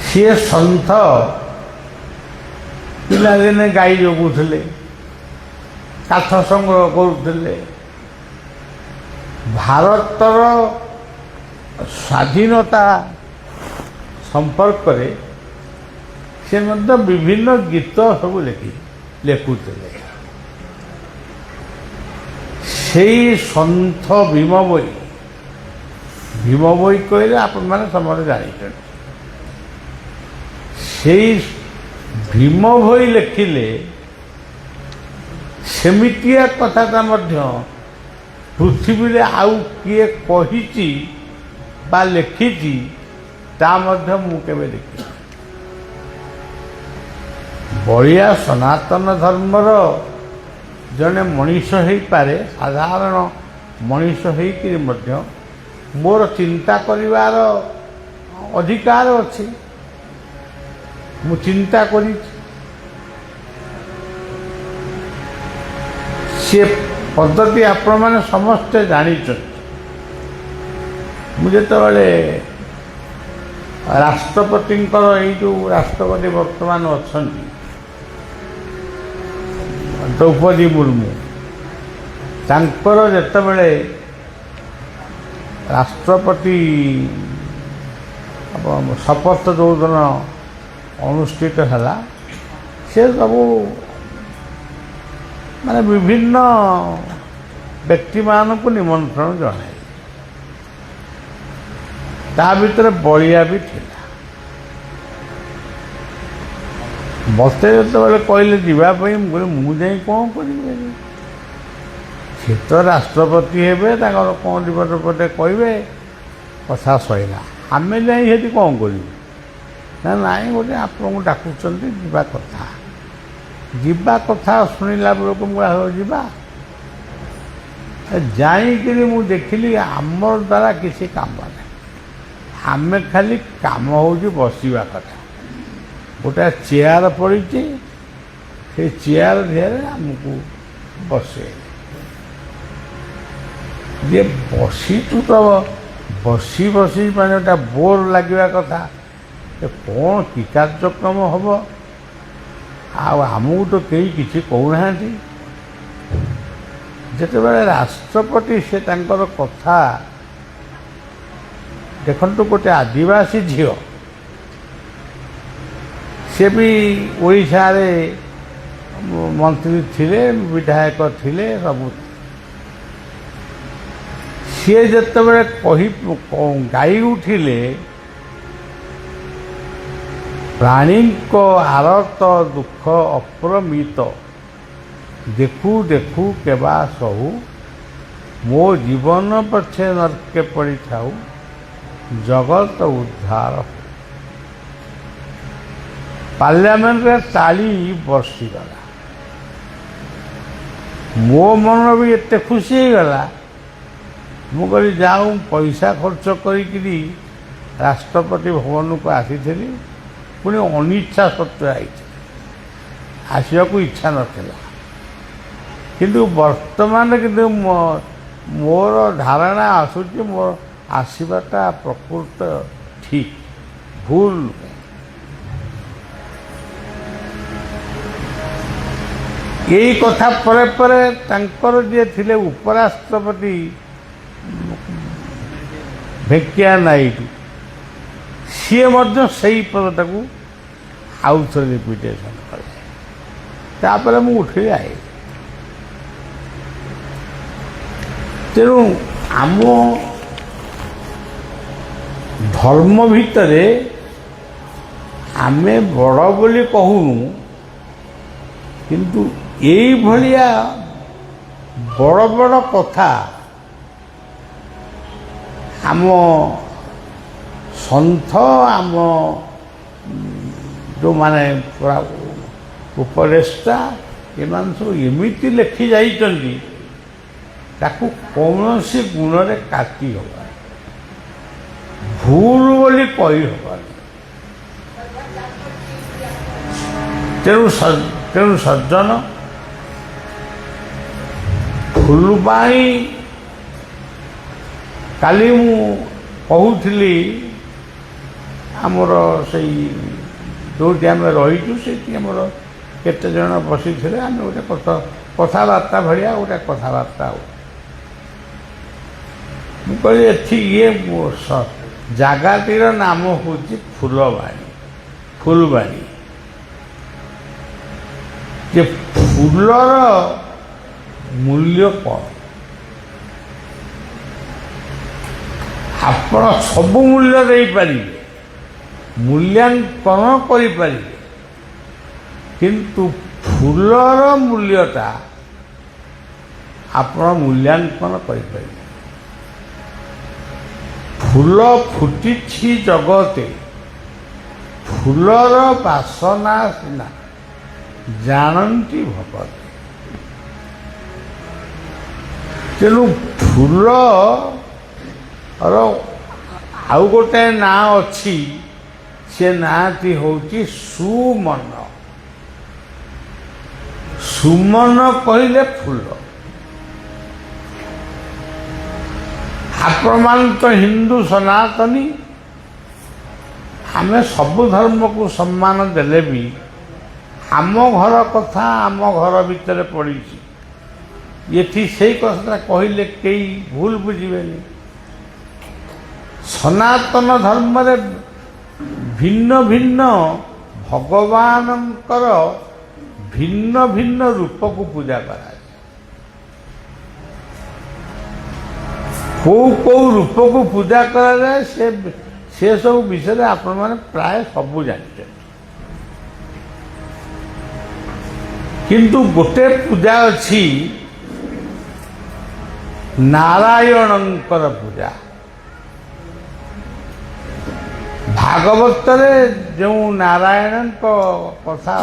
ସିଏ ସନ୍ଥ ପିଲାଦିନେ ଗାଈ ଜଗୁଥିଲେ, କାଠ ସଂଗ୍ରହ କରୁଥିଲେ। ଭାରତର ସ୍ୱାଧୀନତା ସମ୍ପର୍କରେ ସେ ମଧ୍ୟ ବିଭିନ୍ନ ଗୀତ ସବୁ ଲେଖୁଥିଲେ। ସେଇ ସନ୍ଥ ଭୀମ ଭୋଇ କହିଲେ ଆପଣମାନେ ସମସ୍ତେ ଜାଣିଛନ୍ତି। ସେଇ ଭୀମ ଭୋଇ ଲେଖିଲେ ସେମିତିଆ କଥାଟା ମଧ୍ୟ ପୃଥିବୀରେ ଆଉ କିଏ କହିଛି ବା ଲେଖିଛି ତା ମଧ୍ୟ ମୁଁ କେବେ ଦେଖିନି। ବଳିଆ ସନାତନ ଧର୍ମର ଜଣେ ମଣିଷ ହେଇପାରେ, ସାଧାରଣ ମଣିଷ ହେଇକରି ମଧ୍ୟ ମୋର ଚିନ୍ତା କରିବାର ଅଧିକାର ଅଛି। ମୁଁ ଚିନ୍ତା କରିଛି। ସେ ପଦ୍ଧତି ଆପଣମାନେ ସମସ୍ତେ ଜାଣିଛନ୍ତି। ମୁଁ ଯେତେବେଳେ ରାଷ୍ଟ୍ରପତିଙ୍କର, ଏଇ ଯେଉଁ ରାଷ୍ଟ୍ରପତି ବର୍ତ୍ତମାନ ଅଛନ୍ତି ଦ୍ରୌପଦୀ ମୁର୍ମୁ, ତାଙ୍କର ଯେତେବେଳେ ରାଷ୍ଟ୍ରପତି ଶପଥ ଯେଉଁଦିନ ଅନୁଷ୍ଠିତ ହେଲା, ସେ ସବୁ ମାନେ ବିଭିନ୍ନ ବ୍ୟକ୍ତିମାନଙ୍କୁ ନିମନ୍ତ୍ରଣ ଜଣାଏ। ତା ଭିତରେ ବଳିଆ ବି ଥିଲା। ମୋତେ ଯେତେବେଳେ କହିଲେ ଯିବା ପାଇଁ, ମୁଁ କହିଲି ମୁଁ ଯାଇ କ'ଣ କରିବି? ସେ ତ ରାଷ୍ଟ୍ରପତି ହେବେ, ତାଙ୍କର କ'ଣ ଦିପଟେ କହିବେ, କଥା ସଇଲା। ଆମେ ଯାଇ ସେଠି କ'ଣ କରିବୁ? ନା ନାଇଁ ଗୋଟେ ଆପଣଙ୍କୁ ଡାକୁଛନ୍ତି ଯିବା କଥା ଶୁଣିଲା ବେଳକୁ ମୁଁ ଆଉ ଯିବା ଯାଇକିରି ମୁଁ ଦେଖିଲି ଆମର ଦ୍ୱାରା କିଛି କାମ ନାହିଁ। ଆମେ ଖାଲି କାମ ହେଉଛି ବସିବା କଥା। ଗୋଟେ ଚେୟାର ପଡ଼ିଛି, ସେ ଚେୟାର ଦେହରେ ଆମକୁ ବସେଇଲେ ଯେ ବସିଛୁ ତ ବସି ମାନେ ଗୋଟେ ବୋର୍ ଲାଗିବା କଥା। କ'ଣ କି କାର୍ଯ୍ୟକ୍ରମ ହେବ ଆଉ ଆମକୁ ତ କେହି କିଛି କହୁନାହାନ୍ତି। ଯେତେବେଳେ ରାଷ୍ଟ୍ରପତି ସେ ତାଙ୍କର କଥା ଦେଖନ୍ତୁ, ଗୋଟେ ଆଦିବାସୀ ଝିଅ, ସେ ବି ଓଡ଼ିଶାରେ ମନ୍ତ୍ରୀ ଥିଲେ, ବିଧାୟକ ଥିଲେ, ସବୁ। ସିଏ ଯେତେବେଳେ ଗାଇ ଉଠିଲେ ପ୍ରାଣୀଙ୍କ ଆରତ ଦୁଃଖ ଅପ୍ରମିତ, ଦେଖୁ ଦେଖୁ କେବା ସହୁ, ମୋ ଜୀବନ ପଛେ ନର୍କେ ପଡ଼ିଥାଉ, ଜଗତ ଉଦ୍ଧାର। ପାର୍ଲାମେଣ୍ଟରେ ତାଳି ବର୍ଷିଗଲା। ମୋ ମନ ବି ଏତେ ଖୁସି ହେଇଗଲା, ମୁଁ କହିଲି ଯାଉ ପଇସା ଖର୍ଚ୍ଚ କରିକିରି ରାଷ୍ଟ୍ରପତି ଭବନକୁ ଆସିଥିଲି, ପୁଣି ଅନିଚ୍ଛା ସତ୍ତ୍ୱେ ଆସିଥିଲି, ଆସିବାକୁ ଇଚ୍ଛା ନଥିଲା। କିନ୍ତୁ ବର୍ତ୍ତମାନ ମୋର ଧାରଣା ଆସୁଛି ମୋର ଆସିବାଟା ପ୍ରକୃତ ଠିକ୍, ଭୁଲ ନୁହେଁ। ଏଇ କଥା ପରେ ପରେ ତାଙ୍କର ଯିଏ ଥିଲେ ଉପରାଷ୍ଟ୍ରପତି ଭେଙ୍କିୟା ନାଇଡୁ, ସିଏ ମଧ୍ୟ ସେଇ ପଦଟାକୁ ଆଉ ଥରେ ରିପିଟେସନ୍ କଲେ। ତାପରେ ମୁଁ ଉଠିଲି ଆଇଲି। ତେଣୁ ଆମ ଧର୍ମ ଭିତରେ ଆମେ ବଡ଼ ବୋଲି କହୁନୁ, କିନ୍ତୁ ଏଇଭଳିଆ ବଡ଼ ବଡ଼ କଥା ଆମ ସନ୍ଥ, ଆମ ଯେଉଁମାନେ ଉପଦେଷ୍ଟା, ଏମାନେ ସବୁ ଏମିତି ଲେଖି ଯାଇଛନ୍ତି, ତାକୁ କୌଣସି ଗୁଣରେ କାଟି ହେବନି, ଭୁଲ ବୋଲି କହିହେବନି। ତେଣୁ ସଜ୍ଜନ, ଫୁଲବାଣୀ କାଲି ମୁଁ କହୁଥିଲି, ଆମର ସେଇ ଯେଉଁଠି ଆମେ ରହିଛୁ ସେଇଠି ଆମର କେତେ ଜଣ ବସିଥିଲେ, ଆମେ ଗୋଟେ କଥାବାର୍ତ୍ତା ଭଳିଆ ଗୋଟେ କଥାବାର୍ତ୍ତା ହଉ। ମୁଁ କହିଲି ଏଠି ଜାଗାଟିର ନାମ ହେଉଛି ଫୁଲବାଣୀ। ଯେ ଫୁଲର ମୂଲ୍ୟ କ'ଣ? ଆପଣ ସବୁ ମୂଲ୍ୟ ଦେଇପାରିବେ, ମୂଲ୍ୟାଙ୍କନ କରିପାରିବେ, କିନ୍ତୁ ଫୁଲର ମୂଲ୍ୟଟା ଆପଣ ମୂଲ୍ୟାଙ୍କନ କରିପାରିବେ। ଫୁଲ ଫୁଟିଛି ଜଗତେ, ଫୁଲର ବାସନା ସିନା ଜାଣନ୍ତି ଭଗତେ। ତେଣୁ ଫୁଲର ଆଉ ଗୋଟେ ନାଁ ଅଛି, ସେ ନାଁଟି ହେଉଛି ସୁମନ। ସୁମନ କହିଲେ ଫୁଲ। ଆପଣମାନେ ତ ହିନ୍ଦୁ ସନାତନୀ, ଆମେ ସବୁ ଧର୍ମକୁ ସମ୍ମାନ ଦେଲେ ବି ଆମ ଘର କଥା ଆମ ଘର ଭିତରେ ପଡ଼ିଛି। ଏଠି ସେଇ କଥାଟା କହିଲେ କେହି ଭୁଲ ବୁଝିବେନି। ସନାତନ ଧର୍ମରେ ଭିନ୍ନ ଭିନ୍ନ ଭଗବାନଙ୍କର ଭିନ୍ନ ଭିନ୍ନ ରୂପକୁ ପୂଜା କରାଯାଏ। କେଉଁ ରୂପକୁ ପୂଜା କରାଯାଏ ସେ ସବୁ ବିଷୟରେ ଆପଣମାନେ ପ୍ରାୟ ସବୁ ଜାଣିଛନ୍ତି। କିନ୍ତୁ ଗୋଟେ ପୂଜା ଅଛି ନାରାୟଣଙ୍କର ପୂଜା। ଭାଗବତରେ ଯେଉଁ ନାରାୟଣଙ୍କ କଥା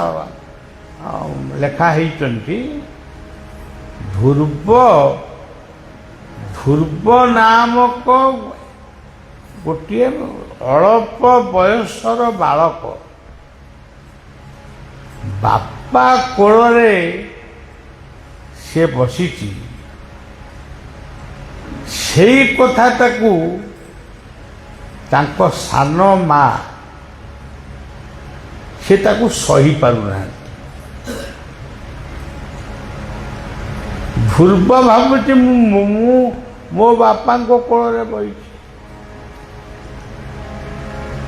ଲେଖା ହେଇଛନ୍ତି, ଧ୍ରୁବ ନାମକ ଗୋଟିଏ ଅଳ୍ପ ବୟସର ବାଳକ ବାପା କୋଳରେ ସେ ବସିଛି। ସେଇ କଥାଟାକୁ ତାଙ୍କ ସାନ ମା ସେ ତାକୁ ସହିପାରୁନାହାନ୍ତି। ଧ୍ରୁବ ଭାବୁଛି ମୁଁ ମୋ ବାପାଙ୍କ କୋଳରେ ବଇଛି,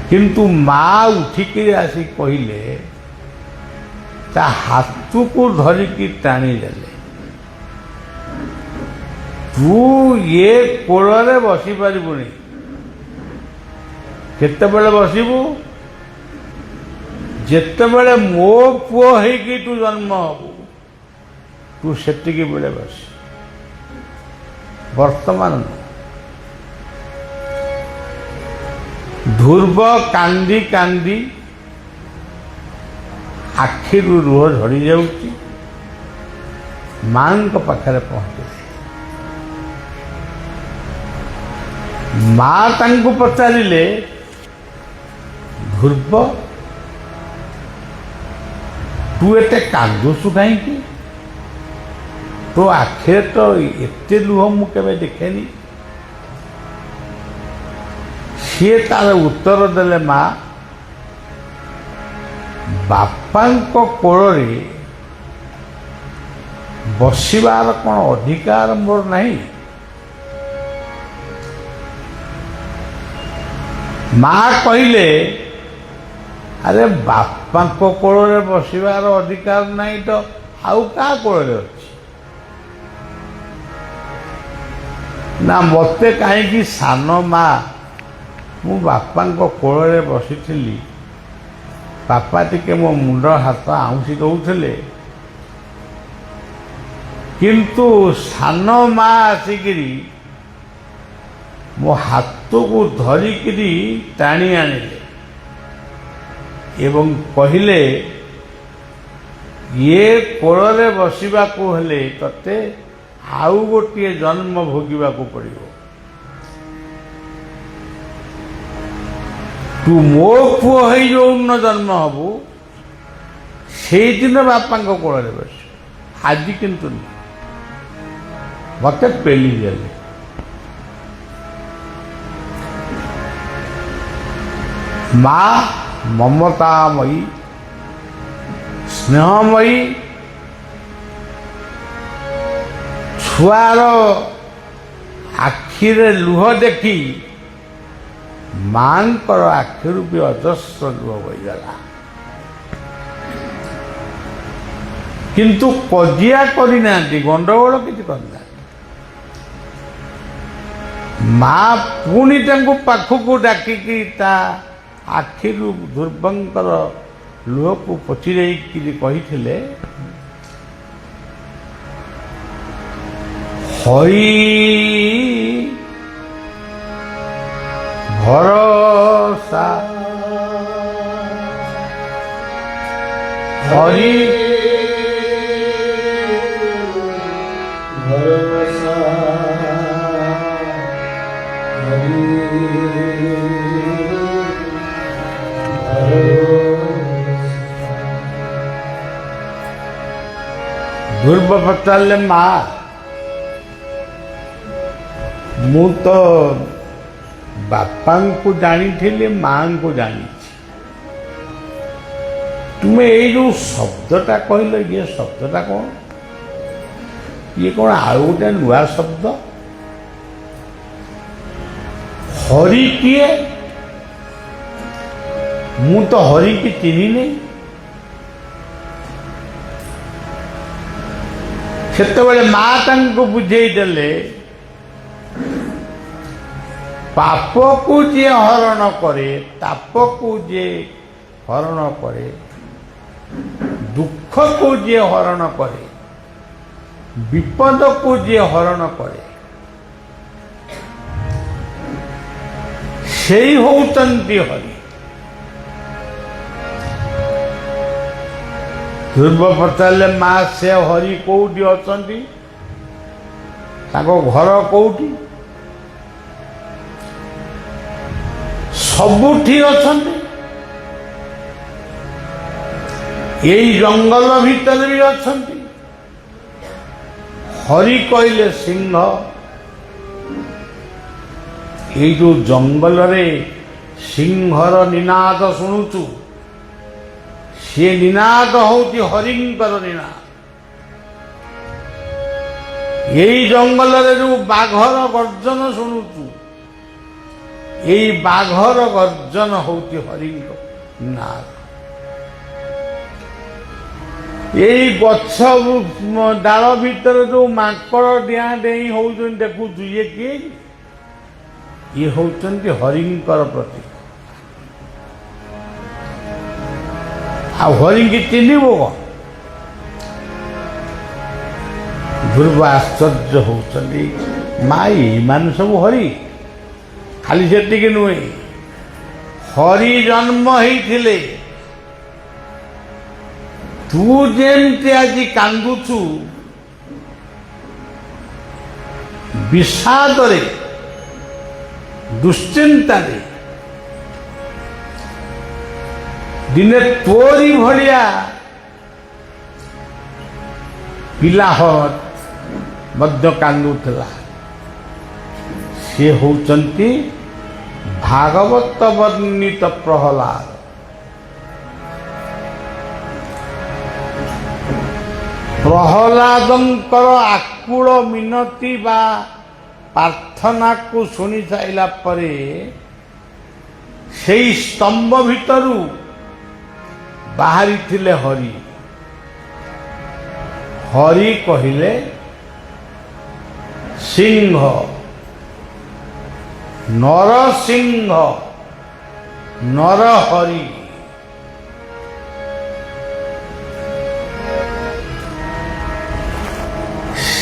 କିନ୍ତୁ ମା ଉଠିକିରି ଆସି କହିଲେ, ତା ହାତକୁ ଧରିକି ଟାଣିଦେଲେ, ତୁ ଏ କୋଳରେ ବସିପାରିବୁନି। କେତେବେଳେ ବସିବୁ? ଯେତେବେଳେ ମୋ ପୁଅ ହେଇକି ତୁ ଜନ୍ମ ହବୁ, ତୁ ସେତିକି ବେଳେ ବସି, ବର୍ତ୍ତମାନ ନୁହଁ। ଧ୍ରୁବ କାନ୍ଦି କାନ୍ଦି ଆଖିରୁ ଲୁହ ଝଡ଼ି ଯାଉଛି। ମାଙ୍କ ପାଖରେ ପହଞ୍ଚିଲେ। ମା ତାଙ୍କୁ ପଚାରିଲେ, ଧ୍ରୁବ ତୁ ଏତେ କାନ୍ଦୁଛୁ କାହିଁକି? ତୋ ଆଖିରେ ତ ଏତେ ଲୁହ ମୁଁ କେବେ ଦେଖେନି। ସିଏ ତାର ଉତ୍ତର ଦେଲେ, ମା, ବାପାଙ୍କ କୋଳରେ ବସିବାର କ'ଣ ଅଧିକାର ମୋର ନାହିଁ? ମା କହିଲେ, ଆରେ ବାପାଙ୍କ କୋଳରେ ବସିବାର ଅଧିକାର ନାହିଁ ତ ଆଉ କାହା କୋଳରେ ଅଛି? ନା, ମୋତେ କାହିଁକି ସାନ ମା ମୁଁ ବାପାଙ୍କ କୋଳରେ ବସିଥିଲି, ବାପା ଟିକେ ମୋ ମୁଣ୍ଡ ହାତ ଆଉଁସି ଦଉଥିଲେ, କିନ୍ତୁ ସାନ ମା ଆସିକିରି ମୋ ହାତକୁ ଧରିକିରି ଟାଣି ଆଣିଲେ ଏବଂ କହିଲେ, ଇଏ କୋଳରେ ବସିବାକୁ ହେଲେ ତତେ ଆଉ ଗୋଟିଏ ଜନ୍ମ ଭୋଗିବାକୁ ପଡ଼ିବ। ତୁ ମୋ ପୁଅ ହେଇ ଯୋଉଦିନ ଜନ୍ମ ହବୁ, ସେଇଦିନ ବାପାଙ୍କ କୋଳରେ ବସିବୁ, ଆଜି କିନ୍ତୁ ନୁହେଁ। ମତେ ପେଲି ଦେଲେ। ମା ମମତାମୟୀ, ସ୍ନେହମୟୀ, ଛୁଆର ଆଖିରେ ଲୁହ ଦେଖି ମାଙ୍କର ଆଖିରୁ ବି ଅଜସ୍ର ଲୁହ ବହିଗଲା। କିନ୍ତୁ କଜିଆ କରିନାହାନ୍ତି, ଗଣ୍ଡଗୋଳ କିଛି କରିନାହାନ୍ତି। ମା ପୁଣି ତାଙ୍କୁ ପାଖକୁ ଡାକିକି ତା ଆଖିରୁ ଧ୍ରୁବଙ୍କର ଲୁହକୁ ପୋଛି ଦେଇକିରି କହିଥିଲେ, ହରି ଭରସା, ହରି ଭରସା, ହରି ଧ୍ରୁବ ପଚାରିଲେ, ମା, ମୁଁ ତ ବାପାଙ୍କୁ ଜାଣିଥିଲି, ମାଙ୍କୁ ଜାଣିଛି, ତୁମେ ଏଇ ଯୋଉ ଶବ୍ଦଟା କହିଲ, ଇଏ ଶବ୍ଦଟା କ'ଣ? ଇଏ କ'ଣ ଆଉ ଗୋଟେ ନୂଆ ଶବ୍ଦ? ହରି କିଏ? ମୁଁ ତ ହରିକି ଚିହ୍ନିନି। ସେତେବେଳେ ମା ତାଙ୍କୁ ବୁଝେଇ ଦେଲେ, ପାପକୁ ଯିଏ ହରଣ କରେ, ତାପକୁ ଯିଏ ହରଣ କରେ, ଦୁଃଖକୁ ଯିଏ ହରଣ କରେ, ବିପଦକୁ ଯିଏ ହରଣ କରେ, ସେଇ ହେଉଛନ୍ତି ହରି। ଧ୍ରୁବ ପଚାରିଲେ ମା ସେ ହରି କୋଉଠି ଅଛନ୍ତି, ତାଙ୍କ ଘର କୋଉଠି? ସବୁଠି ଅଛନ୍ତି, ଏଇ ଜଙ୍ଗଲ ଭିତରେ ବି ଅଛନ୍ତି। ହରି କହିଲେ ସିଂହ, ଏଇ ଯୋଉ ଜଙ୍ଗଲରେ ସିଂହର ନିନାଦ ଶୁଣୁଛୁ, ସେ ନିନାଦ ହଉଛି ହରିଙ୍କର ନିନାଦ। ଏଇ ଜଙ୍ଗଲରେ ଯୋଉ ବାଘର ଗର୍ଜନ ଶୁଣୁଛୁ, ଏଇ ବାଘର ଗର୍ଜନ ହଉଛି ହରିଙ୍କ ନିନାଦ। ଏଇ ଗଛ ଡାଳ ଭିତରେ ଯୋଉ ମାଙ୍କଡ ଡିଆଁ ଡେଇଁ ହଉଛନ୍ତି ଦେଖୁଛୁ, ଇଏ କିଏ? ଇଏ ହଉଛନ୍ତି ହରିଙ୍କର ପ୍ରତୀକ। ଆଉ ହରିଙ୍କି ଚିହ୍ନିବ କଣ? ଧ୍ରୁବ ଆଶ୍ଚର୍ଯ୍ୟ ହଉଛନ୍ତି, ମା ଏଇମାନେ ସବୁ ହରି? ଖାଲି ସେତିକି ନୁହେଁ, ହରି ଜନ୍ମ ହେଇଥିଲେ ତୁ ଯେମିତି ଆଜି କାନ୍ଦୁଛୁ ବିଷାଦରେ, ଦୁଶ୍ଚିନ୍ତାରେ, ଦିନେ ତୋରି ଭଳିଆ ପିଲା ମଧ୍ୟ କାନ୍ଦୁଥିଲା। ସେ ହଉଛନ୍ତି ଭାଗବତ ବର୍ଣ୍ଣିତ ପ୍ରହ୍ଲାଦ। ପ୍ରହ୍ଲାଦଙ୍କର ଆକୁଳ ମିନତି ବା ପ୍ରାର୍ଥନାକୁ ଶୁଣି ସାରିଲା ପରେ ସେଇ ସ୍ତମ୍ଭ ଭିତରୁ ବାହାରିଥିଲେ ହରି। ହରି କହିଲେ ସିଂହ, ନରସିଂହ, ନରହରି।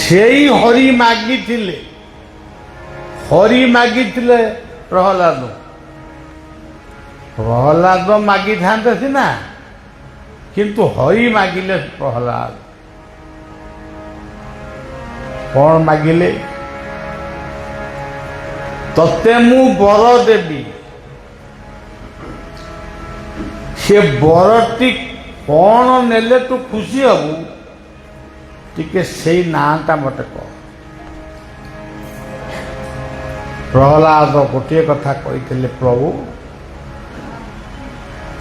ସେଇ ହରି ମାଗିଥିଲେ, ହରି ମାଗିଥିଲେ ପ୍ରହ୍ଲାଦ। ପ୍ରହ୍ଲାଦ ମାଗିଥାନ୍ତେ ସିନା, କିନ୍ତୁ ହରି ମାଗିଲେ ପ୍ରହ୍ଲାଦ। କଣ ମାଗିଲେ? ତତେ ମୁଁ ବର ଦେବି। ସେ ବରଟି କଣ ନେଲେ ତୁ ଖୁସି ହବୁ, ଟିକେ ସେଇ ନାଁଟା ମତେ କହ। ପ୍ରହ୍ଲାଦ ଗୋଟିଏ କଥା କହିଥିଲେ, ପ୍ରଭୁ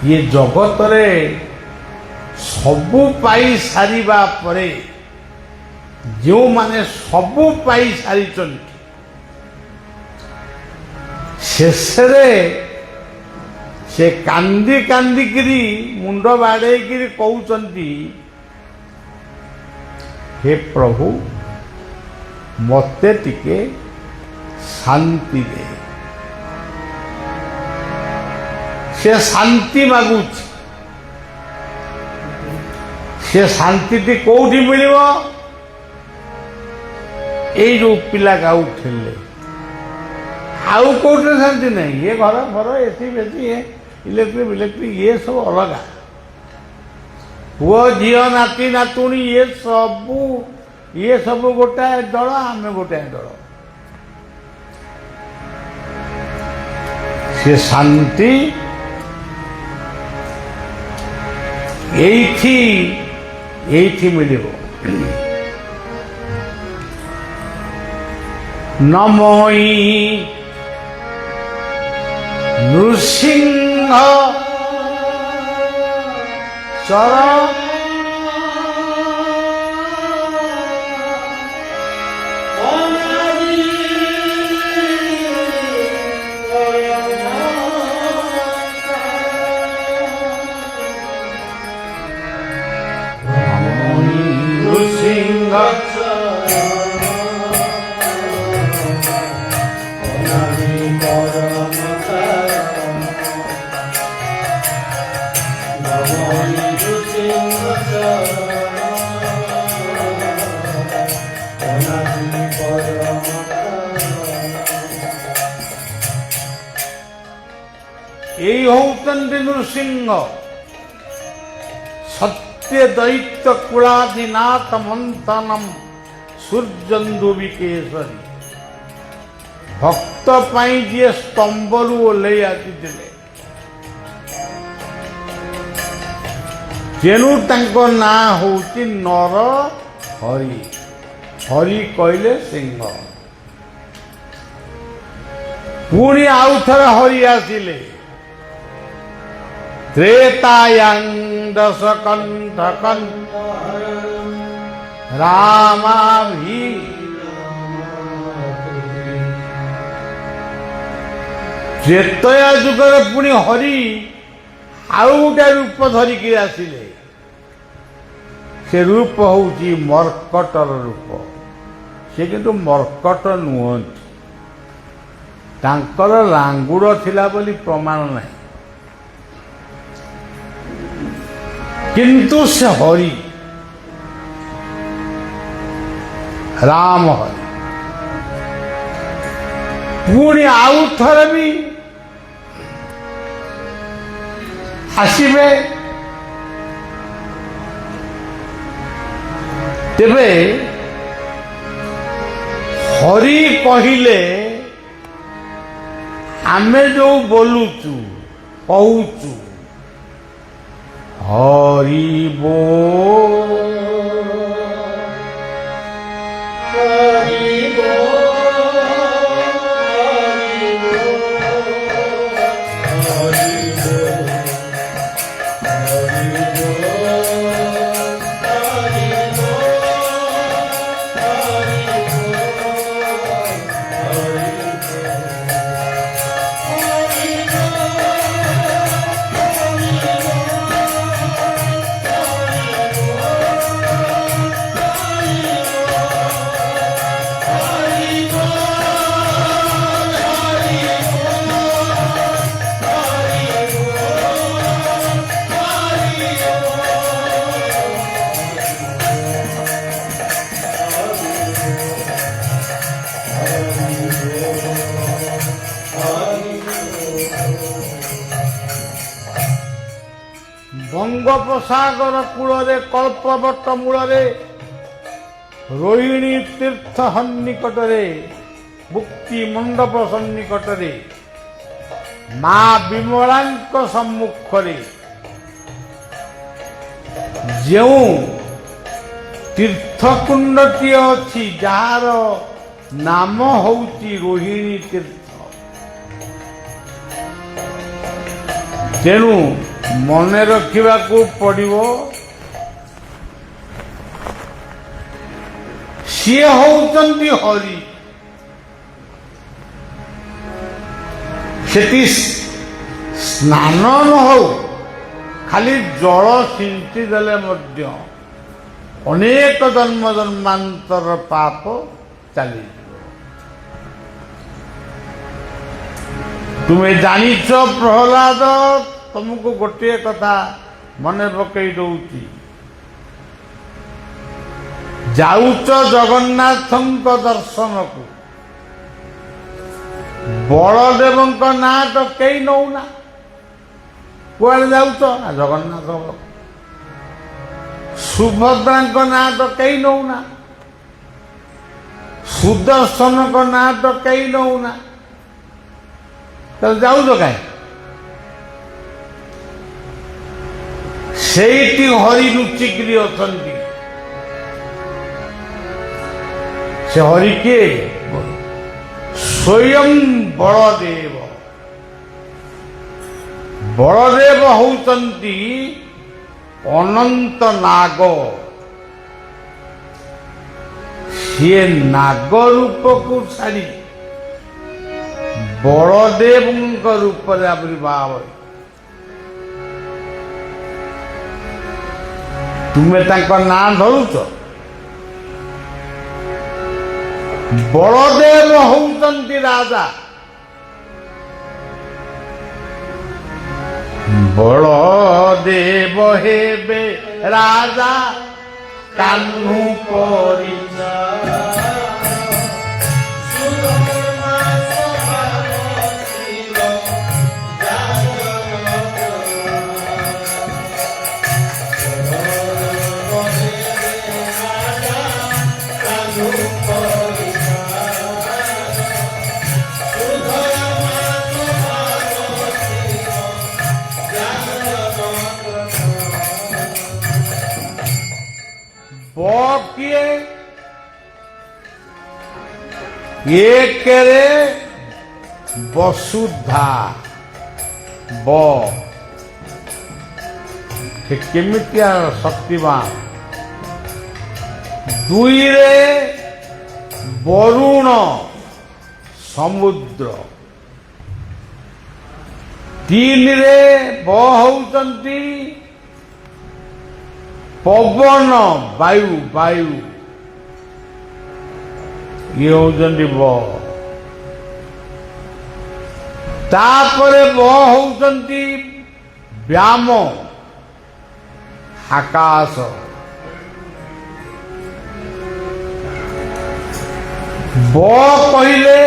ଇଏ ଜଗତରେ ସବୁ ପାଇ ସାରିବା ପରେ ଯେଉଁମାନେ ସବୁ ପାଇ ସାରିଛନ୍ତି, ଶେଷରେ ସେ କାନ୍ଦି କାନ୍ଦିକିରି ମୁଣ୍ଡ ବାଡ଼େଇକିରି କହୁଛନ୍ତି, ହେ ପ୍ରଭୁ ମତେ ଟିକେ ଶାନ୍ତି ଦେ। ସେ ଶାନ୍ତି ମାଗୁଛି। ସେ ଶାନ୍ତିଟି କୋଉଠି ମିଳିବ? ଏଇ ଯୋଉ ପିଲା ଗାଉଥିଲେ, ଆଉ କୋଉଠି ଶାନ୍ତି ନାହିଁ। ଇଏ ଘର ଫର, ଏସି ବେସି, ଇଲେକ୍ଟ୍ରିକ ଇଏ ସବୁ ଅଲଗା। ପୁଅ ଝିଅ ନାତି ନାତୁଣୀ ଇଏ ସବୁ ଗୋଟାଏ ଦଳ, ଆମେ ଗୋଟାଏ ଦଳ। ସେ ଶାନ୍ତି এইଠି ମିଳିବ। ନମୋଇ ନୃସିଂହ ଚର এই হৌଛନ୍ତି ନୃସିଂହ। ସତ୍ୟ ते दैत्य कुलाधिनाथ मंथनम सूर्यन्दुविकेशरी भक्त पाई जी स्तंभरू ओह्लै आसिथिले तेणु तांको नाँ होउची नर हरि हरि कहले सिंह पुणी आउ थरे हरि आसिले त्रेतायां दशकंठ रामाभि त्रेतया जुगरे पुणी हरि आउ गोटे रूप धरिकी आसिले से रूप होउची मर्कटर रूप से किंतु मर्कट नुहंती तांकर लांगुड़ थिला बोली प्रमाण नहीं किंतु से हरि राम हरि पुणी आउ थरे भी आसिबे तेबे हरि कहिले आमे जो बोलुचु कहूचु हरि बोल हरि बोल बंगोपसागर कूल कल्पवट मूल रोहिणी तीर्थ सन्निकटरे मुक्ति मंडप सन्निकटरे माँ विमला सम्मुखरे जो तीर्थकुंडटी अच्छी जार नाम होउची रोहिणी तीर्थ तेणु मन रखा पड़ो सी होउचंती हरि सेठी स्नान न हो खाली जल सिंची देले मध्य अनेक जन्म जन्मांतर पाप चली तुम्हें जानिच प्रहलाद तुमको गोटे कथा मन पकई दौची जाऊच जगन्नाथ दर्शन को बलदेव ना तो कई नौना कुआड़े जाऊच जगन्नाथ सुभद्रा ना तो कई नौना सुदर्शन को ना तो कई नौना तो जाऊच कहीं सेठी हरि लुचिकी अछंती से हरि के स्वयं बलदेव बलदेव होउचंती अनंत नाग सी नाग रूप को छाड़ी बलदेव रूप से आविर्भाव तुम्हें तांका नाँ धरुच बलदेव होउचंती राजा बलदेव हेबे राजा कान्हू परिचा କିଏ? ଏକରେ ବସୁଧା ବ ସେ କେମିତିଆ ଶକ୍ତିବାନ। ଦୁଇରେ ବରୁଣ ସମୁଦ୍ର। ତିନିରେ ବ ହଉଛନ୍ତି ପବନ ବାୟୁ ବାୟୁ ଇଏ ହଉଛନ୍ତି ବ। ତାପରେ ବ ହଉଛନ୍ତି ବ୍ୟାମ ଆକାଶ। ବ କହିଲେ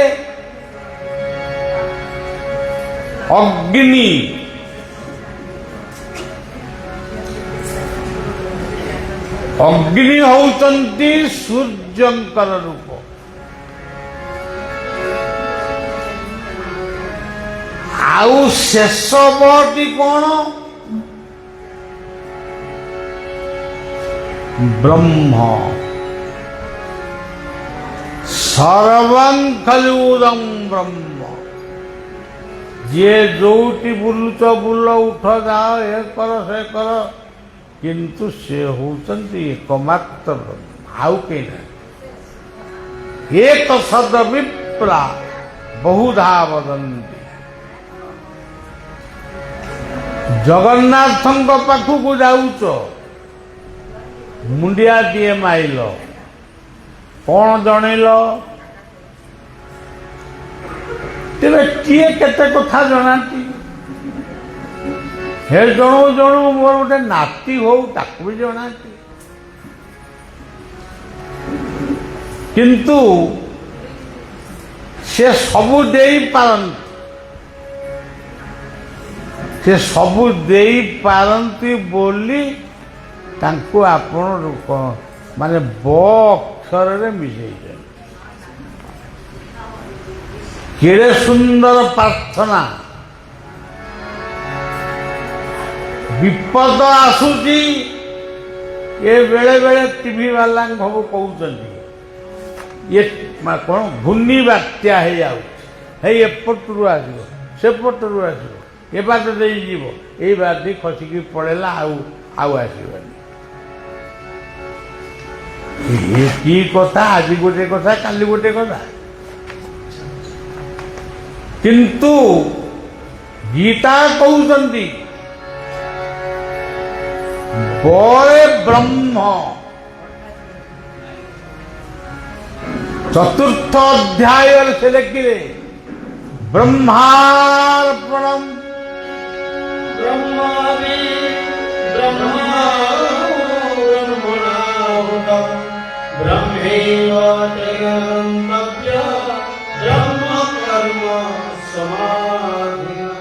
ଅଗ୍ନି। ଅଗ୍ନି ହଉଛନ୍ତି ସୂର୍ଯ୍ୟଙ୍କର ରୂପ। ଆଉ ଶେଷ ବଟି କଣ? ବ୍ରହ୍ମ। ସର୍ବଂ ଖଲୁଦଂ ବ୍ରହ୍ମ। ଯିଏ ଯୋଉଠି ବୁଲୁଛ ବୁଲ, ଉଠ ଯାଅ, ଏ କର ସେ କର, କିନ୍ତୁ ସେ ହଉଛନ୍ତି ଏକମାତ୍ର ବ୍ରହ୍ମ, ଆଉ କେହି ନାହିଁ। ଏକ ସଦ ବିପ୍ରା ବହୁଧା ବଦନ୍ତି। ଜଗନ୍ନାଥଙ୍କ ପାଖକୁ ଯାଉଛ, ମୁଣ୍ଡିଆଟିଏ ମାଇଲ, କଣ ଜଣେଇଲ? ତେବେ କିଏ କେତେ କଥା ଜଣାନ୍ତି? ହେ ଜଣୁ ଜଣୁ ମୋର ଗୋଟେ ନାତି ହଉ, ତାକୁ ବି ଜଣାନ୍ତି। କିନ୍ତୁ ସେ ସବୁ ଦେଇପାରନ୍ତି। ସେ ସବୁ ଦେଇପାରନ୍ତି ବୋଲି ତାଙ୍କୁ ଆପଣ ମାନେ ବ ଅକ୍ଷରରେ ମିଶେଇଛନ୍ତି। କେଡ଼େ ସୁନ୍ଦର ପ୍ରାର୍ଥନା। ବିପଦ ଆସୁଛି, ଏ ବେଳେ ବେଳେ ଟିଭି ବାଲାଙ୍କୁ ସବୁ କହୁଛନ୍ତି ଇଏ କଣ ଘୂର୍ଣ୍ଣି ବାତ୍ୟା ହେଇଯାଉଛି, ହେଇ ଏପଟରୁ ଆସିବ, ସେପଟରୁ ଆସିବ, ଏ ବାଟ ଦେଇଯିବ, ଏଇ ବାଟ ଦେଇ ଖସିକି ପଳେଇଲା, ଆଉ ଆସିବନି। କି କଥା, ଆଜି ଗୋଟେ କଥା, କାଲି ଗୋଟେ କଥା। କିନ୍ତୁ ଗୀତା କହୁଛନ୍ତି ବଳେ ବ୍ରହ୍ମ। ଚତୁର୍ଥ ଅଧ୍ୟାୟରେ ସେ ଲେଖିଲେ ବ୍ରହ୍ମାର୍ପଣମ୍ ବ୍ରହ୍ମାବି ବ୍ରହ୍ମାହୁତମ୍ ବ୍ରହ୍ମୈବ তেন নব্য ব্রহ্ম কর্ম সমাধিনা।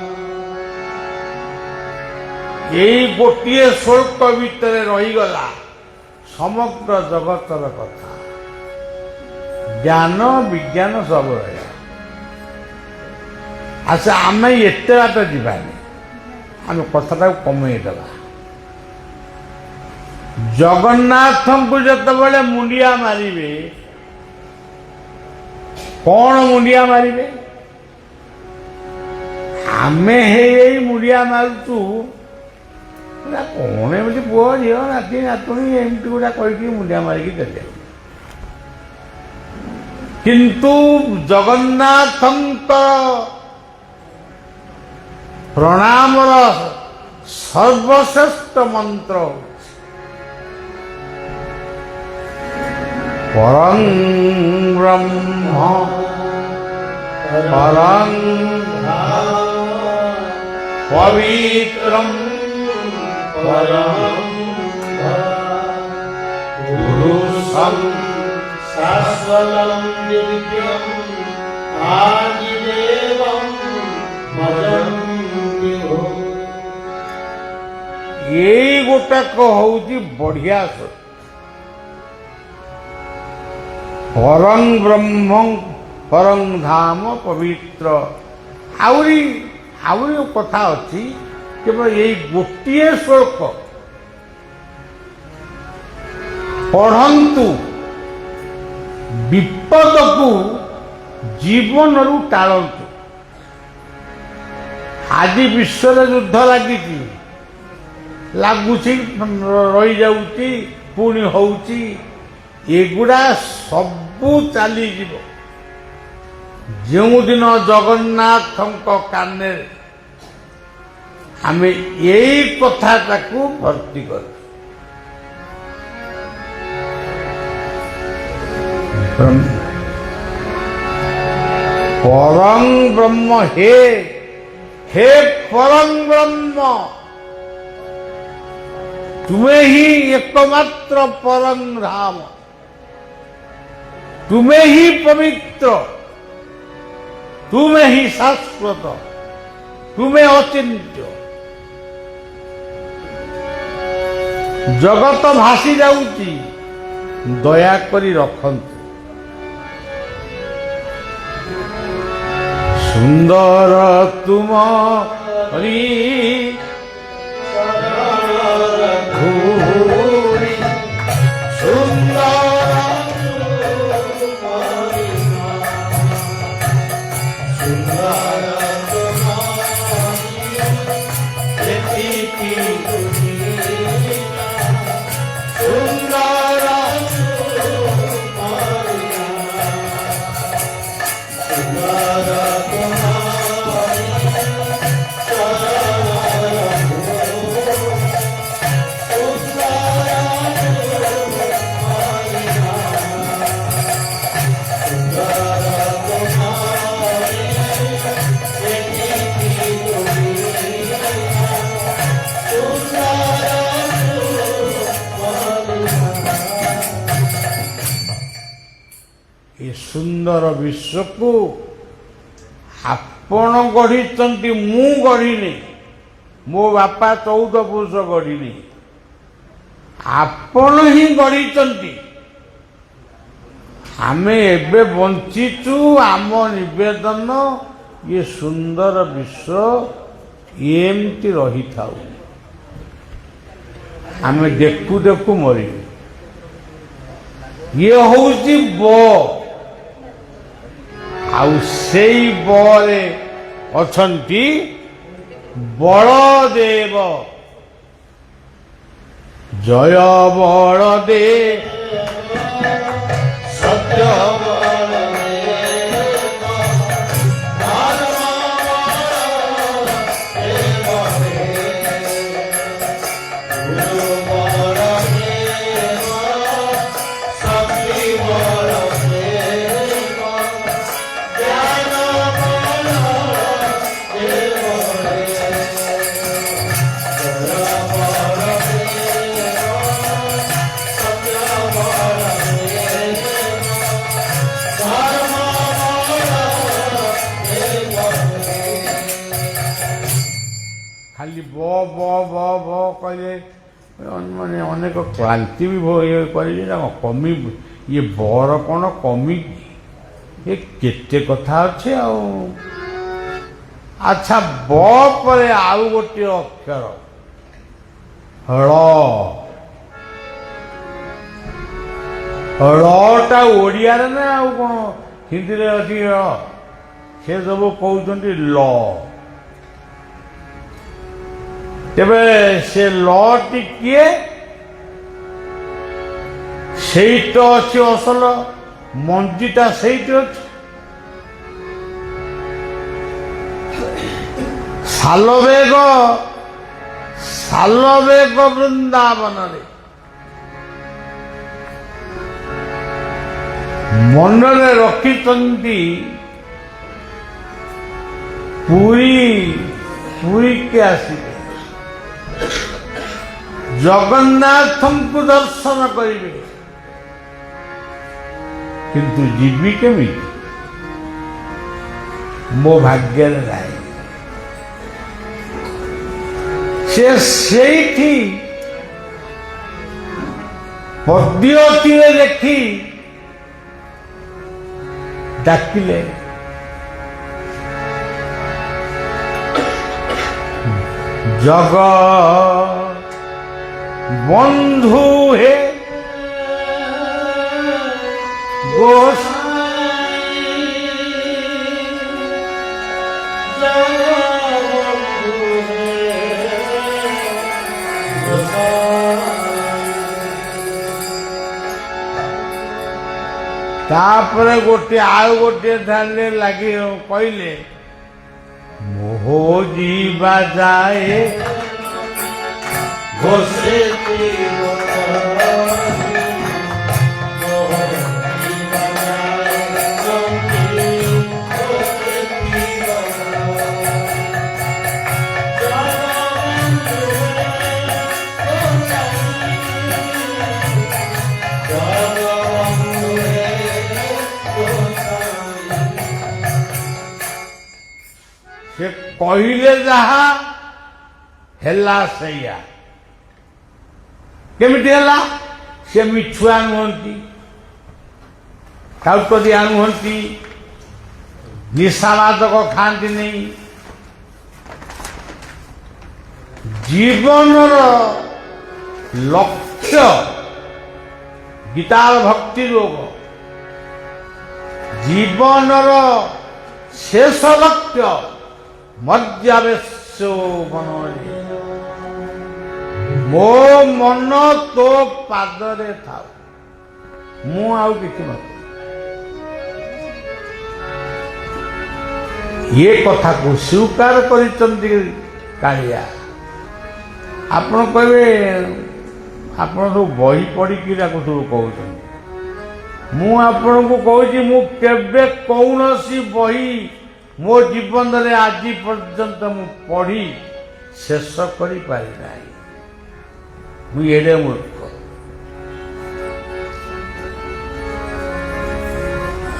এই ଗୋଟିଏ ଶ୍ଳୋକ ଭିତରେ ରହିଗଲା ସମଗ୍ର ଜଗତର କଥା। ଜ୍ଞାନ ବିଜ୍ଞାନ ସବୁ ରହିଲା। ଆଚ୍ଛା, ଆମେ ଏତେ ବାଟ ଯିବାନି, ଆମେ କଥାଟାକୁ କମେଇଦେବା। ଜଗନ୍ନାଥଙ୍କୁ ଯେତେବେଳେ ମୁଣ୍ଡିଆ ମାରିବେ, କଣ ମୁଣ୍ଡିଆ ମାରିବେ? ଆମେ ହେଇ ମୁଣ୍ଡିଆ ମାରୁଛୁ, କଣ ଏମିତି ପୁଅ ଝିଅ ନାତି ନାତୁଣୀ ଏମିତି ଗୁଡ଼ା କହିକି ମୁଣ୍ଡିଆ ମାରିକି ଦେଲେ। କିନ୍ତୁ ଜଗନ୍ନାଥଙ୍କ ପ୍ରଣାମର ସର୍ବଶ୍ରେଷ୍ଠ ମନ୍ତ୍ର ପରଂ ବ୍ରହ୍ମ ପରଂ ପବିତ୍ରଂ ପରଂ ପୁରୁଷଂ শাশ্বতম দিব্যম আদিদেবম ভজন্তি ভো। ଏଇ ଗୋଟାକ ହଉଛି ବଢିଆ ସତ୍ୟ। ପରଂ ବ୍ରହ୍ମ ପରଂ ଧାମ ପବିତ୍ର। ଆହୁରି କଥା ଅଛି, କେବଳ ଏଇ ଗୋଟିଏ ଶ୍ଳୋକ ପଢ଼ନ୍ତୁ, ବିପଦକୁ ଜୀବନରୁ ଟାଳନ୍ତୁ। ଆଜି ବିଶ୍ୱରେ ଯୁଦ୍ଧ ଲାଗିଛି, ଲାଗୁଛି, ରହିଯାଉଛି, ପୁଣି ହଉଛି। ଏଗୁଡ଼ା ସବୁ ଚାଲିଯିବ ଯେଉଁଦିନ ଜଗନ୍ନାଥଙ୍କ କାନରେ ଆମେ ଏଇ କଥାଟାକୁ ଭର୍ତ୍ତି କରୁ। পরং ব্রহ্ম হে, হে পরং ব্রহ্ম, তুমি হি একমাত্র পরং ধাম, তুমি হি পবিত্র, তুমি হি শাশ্বত, তুমি অচিন্ত্য। জগত ভাসি যাଉଛି, ଦୟାକରି ରଖନ୍ତୁ। ସୁନ୍ଦର ତୁମ ଧୂଳି, ସୁନ୍ଦର ଏ ସୁନ୍ଦର ବିଶ୍ୱକୁ ଆପଣ ଗଢ଼ିଛନ୍ତି, ମୁଁ ଗଢ଼ିନି। ମୋ ବାପା 14 ପୁରୁଷ ଗଢ଼ିନି, ଆପଣ ହିଁ ଗଢ଼ିଛନ୍ତି। ଆମେ ଏବେ ବଞ୍ଚିଛୁ। ଆମ ନିବେଦନ, ଏ ସୁନ୍ଦର ବିଶ୍ୱ ଏମିତି ରହିଥାଉ। ଆମେ ଦେଖୁ ଦେଖୁ ମରିବୁ। ଇଏ ହଉଛି ବ, ଆଉ ସେଇ ବରେ ଅଛନ୍ତି ବଳଦେବ। ଜୟ ବଳଦେବ, ସତ୍ୟ ଖାଲି ବ ବ ବ ବ କହିଲେ ମାନେ ଅନେକ କ୍ଳାନ୍ତି ବି କରିଲେ ନା କମି। ଇଏ ବର କ'ଣ କମି? ଏ କେତେ କଥା ଅଛି ଆଉ। ଆଚ୍ଛା, ବ ପରେ ଆଉ ଗୋଟିଏ ଅକ୍ଷର ଳ। ଳଟା ଓଡ଼ିଆରେ ନା ଆଉ କ'ଣ ହିନ୍ଦୀରେ ଅଛି? ସେ ସବୁ କହୁଛନ୍ତି ଲ। ତେବେ ସେ ଲଟି କିଏ? ସେଇଟା ଅଛି ଅସଲ ମଞ୍ଜିଟା, ସେଇଠି ଅଛି। ଶାଲବେଗ, ଶାଲବେଗ ବୃନ୍ଦାବନରେ। ମନରେ ରଖିଛନ୍ତି ପୁରୀକି ଆସିବେ, ଜଗନ୍ନାଥଙ୍କୁ ଦର୍ଶନ କରିବେ, କିନ୍ତୁ ଯିବି କେମିତି? ମୋ ଭାଗ୍ୟରେ ନାହିଁ। ସେ ସେଇଠି ପଦ୍ୟଟିରେ ଲେଖି ଡାକିଲେ, ଜଗ ବନ୍ଧୁ হে ତାପରେ ଗୋଟିଏ ଧାନରେ ଲାଗି କହିଲେ ମୋହ ଯିବା ଯାଏ ଘୋଷେ ସେ କହିଲେ ଯାହା ହେଲା ସେଇଆ। କେମିତି ହେଲା? ସେ ମିଛୁଆ ନୁହନ୍ତି, କାଉଟରିଆ ନୁହନ୍ତି, ନିଶାବାଦକ ଖାଆନ୍ତିନି। ଜୀବନର ଲକ୍ଷ୍ୟ ଗୀତାର ଭକ୍ତି ଯୋଗ, ଜୀବନର ଶେଷ ଲକ୍ଷ୍ୟ ମର୍ଯ୍ୟାବେଶ ମନରେ, ମୋ ମନ ତୋ ପାଦରେ ଥାଉ, ମୁଁ ଆଉ କିଛି ନ। ଏ କଥାକୁ ସ୍ୱୀକାର କରିଛନ୍ତି କାଳିଆ। ଆପଣ କହିବେ ଆପଣ ସବୁ ବହି ପଢ଼ିକି ତାକୁ ସବୁ କହୁଛନ୍ତି। ମୁଁ ଆପଣଙ୍କୁ କହୁଛି ମୁଁ କେବେ କୌଣସି ବହି ମୋ ଜୀବନରେ ଆଜି ପର୍ଯ୍ୟନ୍ତ ମୁଁ ପଢ଼ି ଶେଷ କରିପାରି ନାହିଁ। ମୁଁ ଏଡ଼େ ମୂର୍ଖ।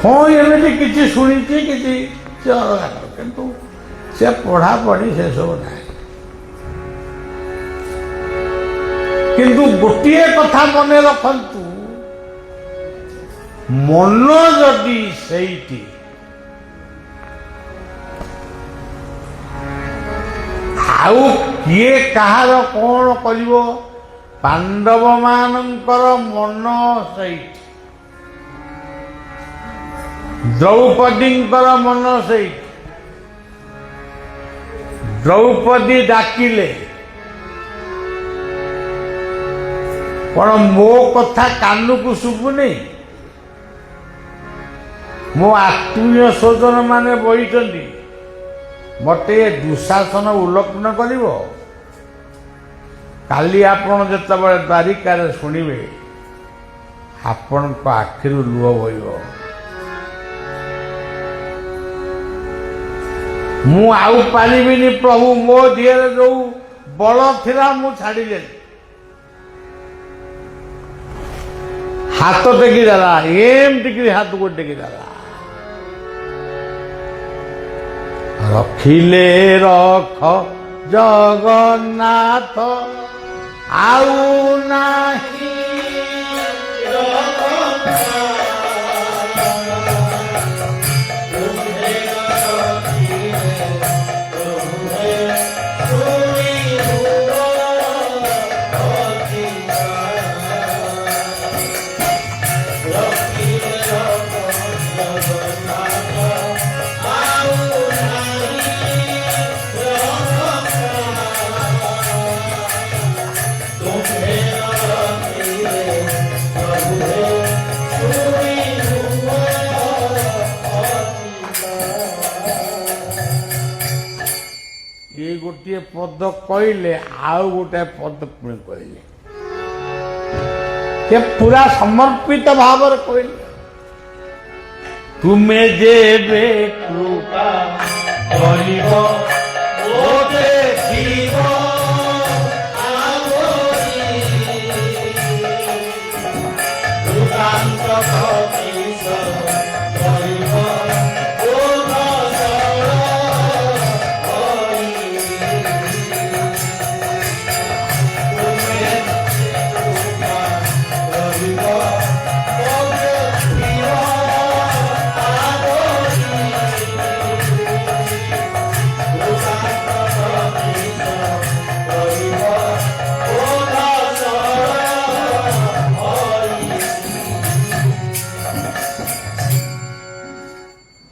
ହଁ ଏମିତି କିଛି ଶୁଣିଛି, କିଛି ଅଲଗା, କିନ୍ତୁ ସେ ପଢ଼ାପଢ଼ି ସେସବୁ ନାହିଁ। କିନ୍ତୁ ଗୋଟିଏ କଥା ମନେ ରଖନ୍ତୁ, ମନ ଯଦି ସେଇଠି ଆଉ କିଏ କାହାର କଣ କରିବ? ପାଣ୍ଡବ ମାନଙ୍କର ମନ ସେଇଠି, ଦ୍ରୌପଦୀଙ୍କର ମନ ସେଇଠି। ଦ୍ରୌପଦୀ ଡାକିଲେ କଣ ମୋ କଥା କାନକୁ ଶୁଭୁନି? ମୋ ଆତ୍ମୀୟ ସ୍ୱଜନ ମାନେ ବହିଛନ୍ତି, ମତେ ଏ ଦୁଶାସନ ଉଲ୍ଲଗ୍ନ କରିବ। କାଲି ଆପଣ ଯେତେବେଳେ ଦ୍ୱାରିକାରେ ଶୁଣିବେ, ଆପଣଙ୍କ ଆଖିରୁ ଲୁହ ବୋହିବ। ମୁଁ ଆଉ ପାରିବିନି ପ୍ରଭୁ, ମୋ ଦେହରେ ଯୋଉ ବଳ ଥିଲା ମୁଁ ଛାଡ଼ିଦେଲି। ହାତ ଟେକିଦେଲା, ଏମିତିକିରି ହାତକୁ ଟେକିଦେଲା। ରଖିଲେ ରଖ ଜଗନ୍ନାଥ ଆଉ ନାହିଁ ଗୋଟିଏ ପଦ କହିଲେ, ଆଉ ଗୋଟାଏ ପଦ ପୁଣି କହିଲେ। ସେ ପୁରା ସମର୍ପିତ ଭାବରେ କହିଲେ, ତୁମେ ଯେବେ କୃପା କରିବ ମୋତେ ଯିବ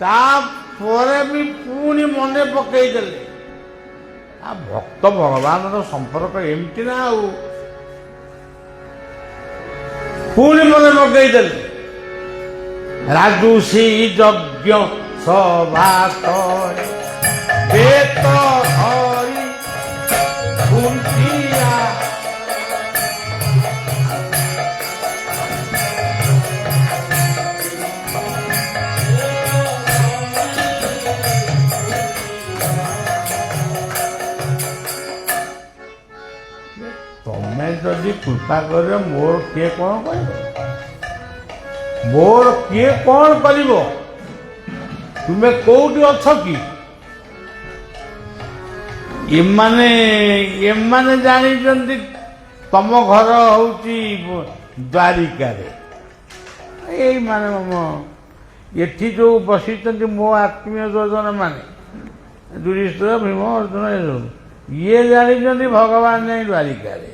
ତାପରେ ବି ପୁଣି ମନେ ପକେଇଦେଲେ। ଭକ୍ତ ଭଗବାନର ସମ୍ପର୍କ ଏମିତି ନା ଆଉ। ପୁଣି ମନେ ପକେଇଦେଲେ ରାଜୁଷୀ ଯଜ୍ଞ ସଭା କରି ବେତ ଧରି କୁଣ୍ଠିଆ ତମେ ଯଦି କୃପା କରିବ ମୋର କିଏ କ'ଣ କରିବ? ମୋର କିଏ କ'ଣ କରିବ? ତୁମେ କୋଉଠି ଅଛ କି? ଏମାନେ ଜାଣିଛନ୍ତି ତମ ଘର ହଉଛି ଦ୍ୱାରିକାରେ। ଏଇମାନେ ଏଠି ଯୋଉ ବସିଛନ୍ତି ମୋ ଆତ୍ମୀୟ ଯୋଜନ ମାନେ ଯୁଧିଷ୍ଠିର ଭୀମ ଅର୍ଜୁନ ଏସବୁ ଇଏ ଜାଣିଛନ୍ତି ଭଗବାନ ଯାଇ ଦ୍ୱାରିକାରେ।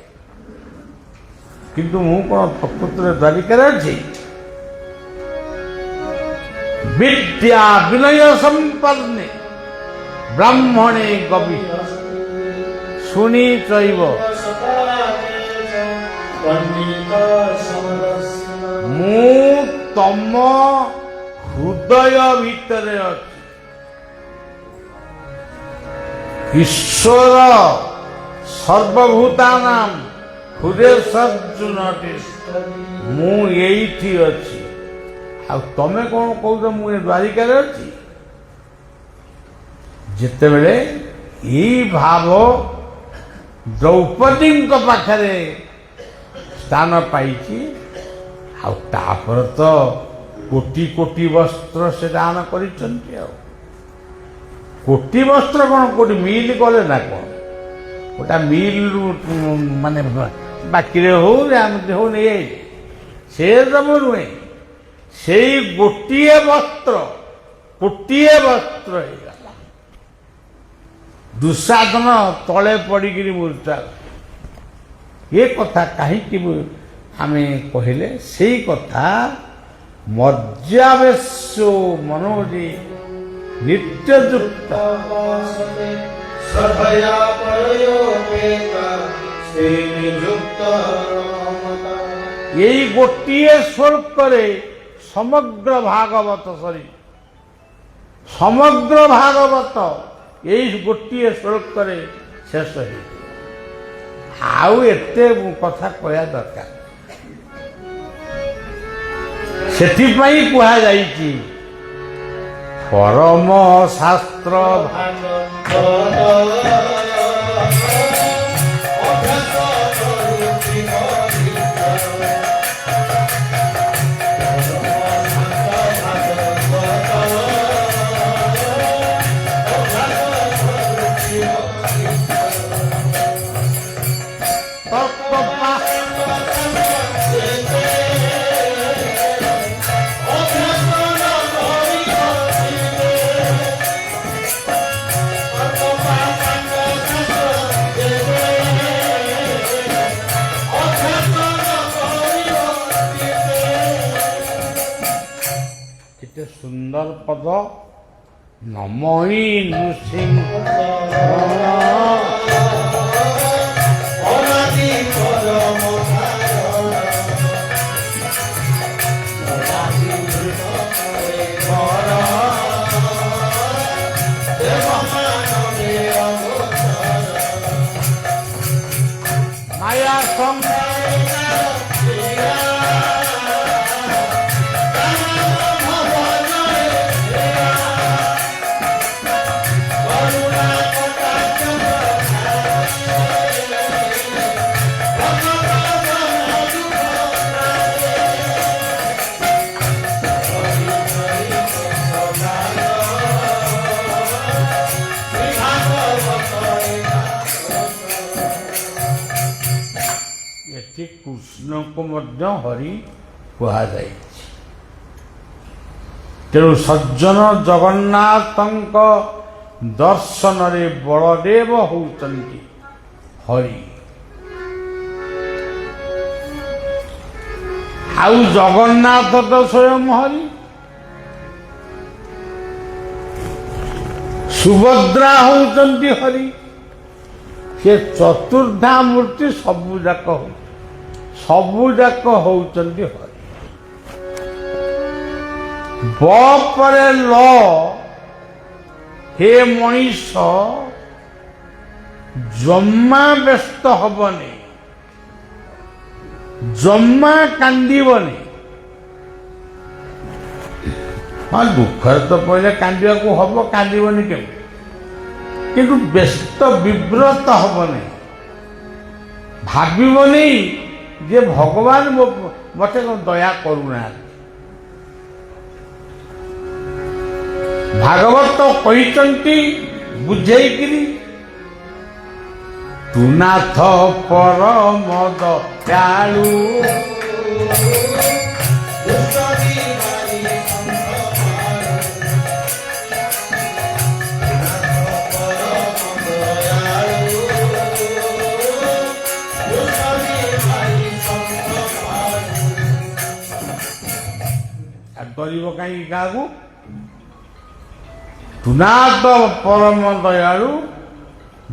କିନ୍ତୁ ମୁଁ କ'ଣ ପ୍ରକୃତରେ ଦ୍ୱାରିକାରେ ଅଛି? ବିଦ୍ୟା ବିନୟ ସମ୍ପନ୍ନେ ବ୍ରାହ୍ମଣେ ଗବି ଶୁଣି ଚୈବ ମୁଁ ତମ ହୃଦୟ ଭିତରେ ଅଛି। ଈଶ୍ୱର ସର୍ବଭୂତାନାଂ ହୃଦୟସର୍ଜୁନଟି ମୁଁ ଏଇଠି ଅଛି। ଆଉ ତମେ କ'ଣ କହୁଛ ମୁଁ ଏ ଦ୍ୱାରିକାରେ ଅଛି? ଯେତେବେଳେ ଏଇ ଭାବ ଦ୍ରୌପଦୀଙ୍କ ପାଖରେ ସ୍ଥାନ ପାଇଛି, ଆଉ ତାପରେ ତ କୋଟି କୋଟି ବସ୍ତ୍ର ସେ ଦାନ କରିଛନ୍ତି। ଆଉ କୋଟି ବସ୍ତ୍ର କ'ଣ କୋଟି ମିଲ୍ କଲେ ନା କ'ଣ? ଗୋଟା ମିଲ୍ରୁ ମାନେ ବାକିରେ ହଉ ଏମିତି ହଉ ନେଇଆଇଲେ, ସେ ସବୁ ନୁହେଁ। ସେଇ ଗୋଟିଏ ବସ୍ତ୍ର ହେଇଗଲା। ଦୁଃଶାସନ ତଳେ ପଡ଼ିକିରି ମୂର୍ଚ୍ଛା। ଏ କଥା କାହିଁକି ଆମେ କହିଲେ? ସେଇ କଥା ମଜ୍ଜାବେଶ ମନୋଜି ନିତ୍ୟଯୁକ୍ତ ଏଇ ଗୋଟିଏ ଶ୍ଲୋକରେ ସମଗ୍ର ଭାଗବତ ସମଗ୍ର ଭାଗବତ ଏଇ ଗୋଟିଏ ଶ୍ଲୋକରେ ଶେଷ ହେଇଯିବ। ଆଉ ଏତେ କଥା କହିବା ଦରକାର। ସେଥିପାଇଁ କୁହାଯାଇଛି ପରମ ଶାସ୍ତ୍ର ସୁନ୍ଦର ପଦ ନମହି ନୃସିଂହ মায়া କୃଷ୍ଣଙ୍କୁ ମଧ୍ୟ ହରି କୁହାଯାଇଛି। ତେଣୁ ସଜ୍ଜନ ଜଗନ୍ନାଥଙ୍କ ଦର୍ଶନରେ ବଳଦେବ ହେଉଛନ୍ତି ହରି। ଆଉ ଜଗନ୍ନାଥ ତ ସ୍ୱୟଂ ହରି। ସୁଭଦ୍ରା ହଉଛନ୍ତି ହରି, ସେ ଚତୁର୍ଦ୍ଧା ମୂର୍ତ୍ତି ସବୁଯାକ ହଉଛନ୍ତି ହରି। ବ ପରେ ଲ, ହେ ମଣିଷ ଜମା ବ୍ୟସ୍ତ ହବନି, ଜମା କାନ୍ଦିବନି। ହଁ ଦୁଃଖରେ ତ ପଇଲେ କାନ୍ଦିବାକୁ ହବ, କାନ୍ଦିବନି କେମିତି? କିନ୍ତୁ ବ୍ୟସ୍ତ ବିବ୍ରତ ହବନି, ଭାବିବନି ଯେ ଭଗବାନ ମତେ ଦୟା କରୁନାହାନ୍ତି। ଭାଗବତ କହିଛନ୍ତି ବୁଝେଇକିରି, ତୁ ନାଥ ପରମ ଦୟାଳୁ, କରିବ କାହିଁକି କାହାକୁ? ତୁ ନାଥ ପରମ ଦୟାଳୁ,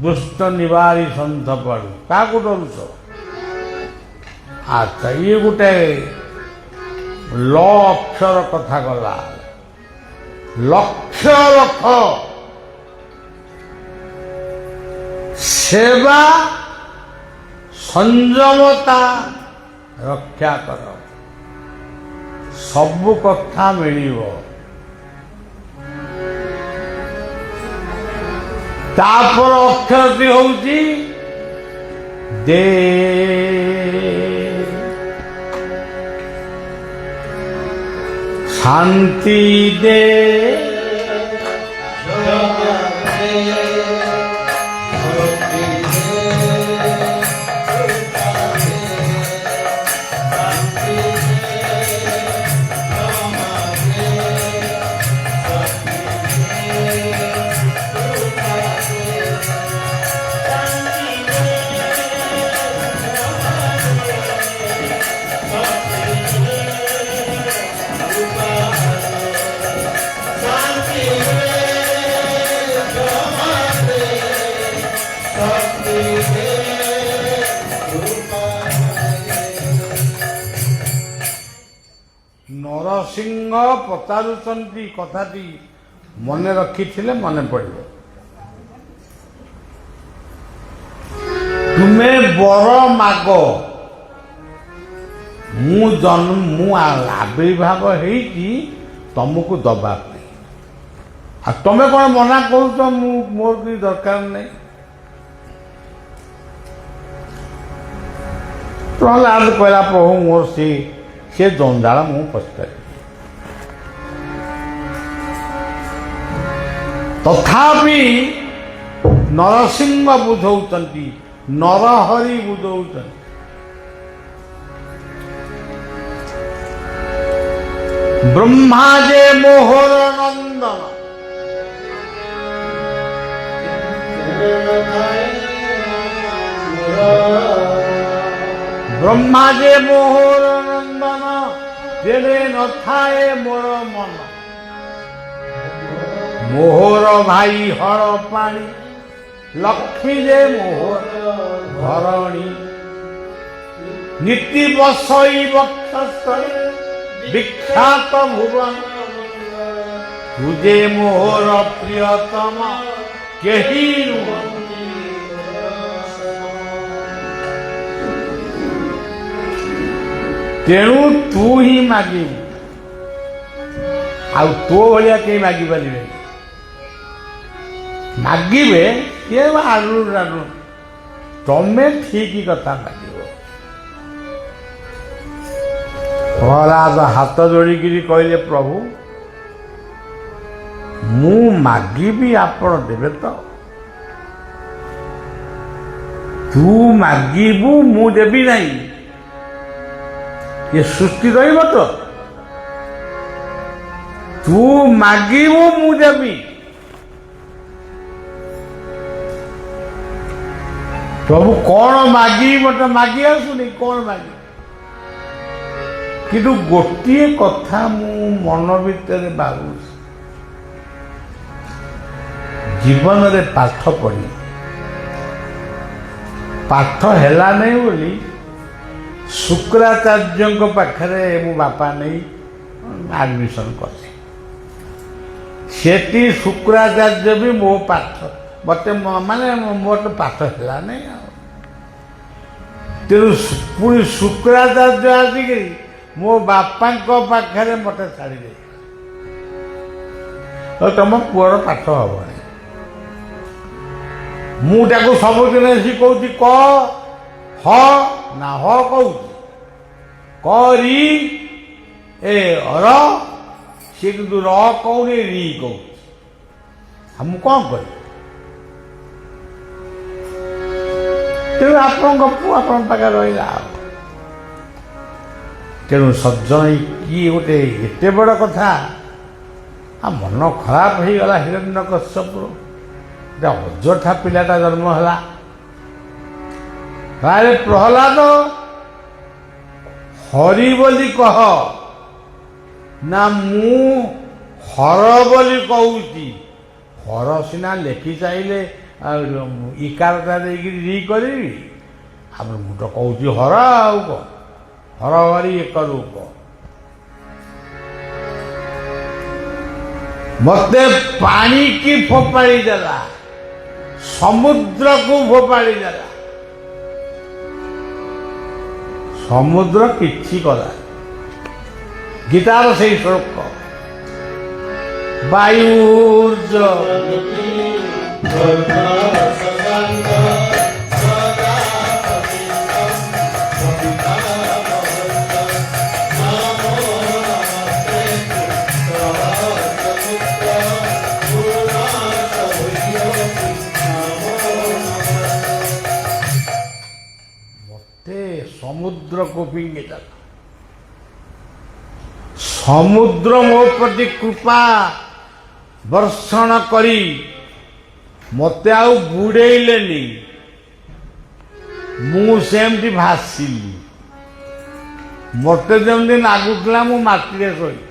ଦୁଷ୍ଟ ନିବାରି ସନ୍ଥ ପାଳୁ। କାହାକୁ ଡରୁଛ? ଆଚ୍ଛା, ଇଏ ଗୋଟେ ଲ ଅକ୍ଷର କଥା ଗଲା। ଲକ୍ଷ୍ୟ ରଖ, ସେବା ସଂଯମତା ରକ୍ଷା କର, ସବୁ କଥା ମିଳିବ। ତାପର ଅକ୍ଷରଟି ହଉଛି ଦେ, ଶାନ୍ତି ଦେ, ନରସିଂହ ପଚାରୁଛନ୍ତି କଥାଟି ମନେ ରଖିଥିଲେ ମନେ ପଡ଼ିବ। ତୁମେ ବର ମାଗ, ମୁଁ ଆବିର୍ଭାବ ହେଇଛି ତମକୁ ଦବା ପାଇଁ, ଆଉ ତମେ କଣ ମନା କରୁଛ? ମୋର କିଛି ଦରକାର ନାହିଁ। ପ୍ରହ୍ଲାଦ କହିଲା, ପ୍ରଭୁ ମୋର ସେ ଜଞ୍ଜାଳ ମୁଁ ପଚାରି। ତଥାପି ନରସିଂହ ବୁଝଉଛନ୍ତି, ନରହରି ବୁଝଉଛନ୍ତି। ବ୍ରହ୍ମା ଯେ ମୋହର ନନ୍ଦନ, ବ୍ରହ୍ମା ଯେ ମୋହର ନନ୍ଦନ, ତେଣେ ନଥାଏ ମୋର ମନ। ମୋହର ଭାଇ ହର ପାଣି, ଲକ୍ଷ୍ମୀ ଯେ ମୋହର ଧରଣୀ। ନୀତି ବସଇ ବକ୍ଷସ୍ଥଳେ, ବିଖ୍ୟାତ ଭୁବନ। ତୁଜେ ମୋହର ପ୍ରିୟତମ, କେହି ନୁହଁ। ତେଣୁ ତୁ ହିଁ ମାଗିବୁ, ଆଉ ତୋ ଭଳିଆ କେହି ମାଗିପାରିବେ। ମାଗିବେ ସିଏ ଆଳୁ ରାଣୁ, ତମେ ଠିକ କଥା ମାଗିବ। ପ୍ରହ୍ଲାଦ ହାତ ଯୋଡ଼ିକିରି କହିଲେ, ପ୍ରଭୁ ମୁଁ ମାଗିବି ଆପଣ ଦେବେ ତ? ତୁ ମାଗିବୁ ମୁଁ ଦେବି ନାହିଁ, ଏ ସୃଷ୍ଟି ରହିବ ତ? ତୁ ମାଗିବୁ ମୁଁ ଦେବି। ପ୍ରଭୁ କଣ ମାଗିବି ମତେ ମାଗି ଆସୁନି, କଣ ମାଗିବି? କିନ୍ତୁ ଗୋଟିଏ କଥା ମୁଁ ମନ ଭିତରେ ଭାବୁଛି, ଜୀବନରେ ପାଠ ପଢ଼ି ପାଠ ହେଲା ନାହିଁ ବୋଲି ଶୁକ୍ରାଚାର୍ଯ୍ୟଙ୍କ ପାଖରେ ମୋ ବାପା ନେଇ ଆଡ଼ମିସନ୍ କଲେ। ସେଠି ଶୁକ୍ରାଚାର୍ଯ୍ୟ ବି ମୋ ପାଠ ମୋତେ ମାନେ ମୋର ପାଠ ହେଲା ନାହିଁ ଆଉ। ତେଣୁ ପୁଣି ଶୁକ୍ରାଚାର୍ଯ୍ୟ ଆସିକିରି ମୋ ବାପାଙ୍କ ପାଖରେ ମୋତେ ଛାଡ଼ିଦେଲେ। ତମ ପୁଅର ପାଠ ହବନି। ମୁଁ ତାକୁ ସବୁଦିନ ଶିଖଉଛି କ ହ ନା ହ କହୁଛି କରି ଏ ର, ସେ କିନ୍ତୁ ର କହୁନି ରି କହୁଛି। ଆଉ ମୁଁ କ'ଣ କରିବି? ତେଣୁ ଆପଣଙ୍କ ପୁଅ ଆପଣଙ୍କ ପାଖରେ ରହିଲା ଆଉ। ତେଣୁ ସଜ୍ଜନ କି ଗୋଟେ ଏତେ ବଡ଼ କଥା, ଆଉ ମନ ଖରାପ ହେଇଗଲା ହିରଣ୍ୟକଶ୍ୟପର। ଗୋଟେ ଅଯଥା ପିଲାଟା ଜନ୍ମ ହେଲା। ତାହେଲେ ପ୍ରହ୍ଲାଦ ହରି ବୋଲି କହ ନା ମୁଁ ହର ବୋଲି କହୁଛି। ହର ସିନା ଲେଖି ଚାହିଁଲେ ଇକାରଟା ଦେଇକିରି ରି କରିବି, ଆଉ ମୁଁ ତ କହୁଛି ହର। ଆଉ କଣ ହର ହରି ଏକ ରୂପ। ମତେ ପାଣିକି ଫୋପାଡ଼ି ଦେଲା, ସମୁଦ୍ରକୁ ଫୋପାଡ଼ି ଦେଲା। ସମୁଦ୍ର କିଛି କଲା। ଗୀତାର ସେଇ ଶ୍ଲୋକ ବାୟୁର୍ଜ ସମୁଦ୍ରକୁ ଫିଙ୍ଗିଦେଲା। ସମୁଦ୍ର ମୋ ପ୍ରତି କୃପା ବର୍ଷଣ କରି ମୋତେ ଆଉ ବୁଡ଼େଇଲେନି। ମୁଁ ସେମିତି ଭାସିଲି। ମୋତେ ଯେମିତି ଲାଗୁଥିଲା ମୁଁ ମାଟିରେ ଶୋଇଛି।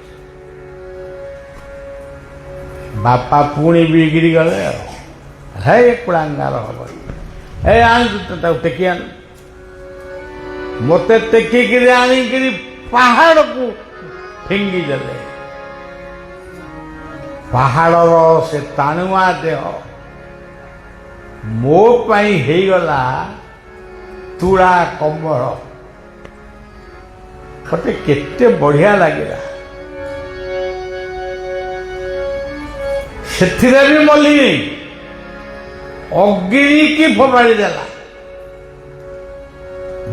ବାପା ପୁଣି ବିଗିଡ଼ି ଗଲେ ଆଉ। ହେ କୁଳାଙ୍ଗାର ହବ, ହେ ଆଣୁ ତାକୁ ଟେକି ଆଣୁ। ମୋତେ ଟେକିକିରି ଆଣିକିରି ପାହାଡ଼କୁ ଫିଙ୍ଗିଦେଲେ। ପାହାଡ଼ର ସେ ଟାଣୁଆ ଦେହ ମୋ ପାଇଁ ହେଇଗଲା ତୁଳା କମ୍ବଳ। ମୋତେ କେତେ ବଢ଼ିଆ ଲାଗିଲା। ସେଥିରେ ବି ମଲିନି, ଅଗ୍ନିକି ଫୋପାଡ଼ି ଦେଲା।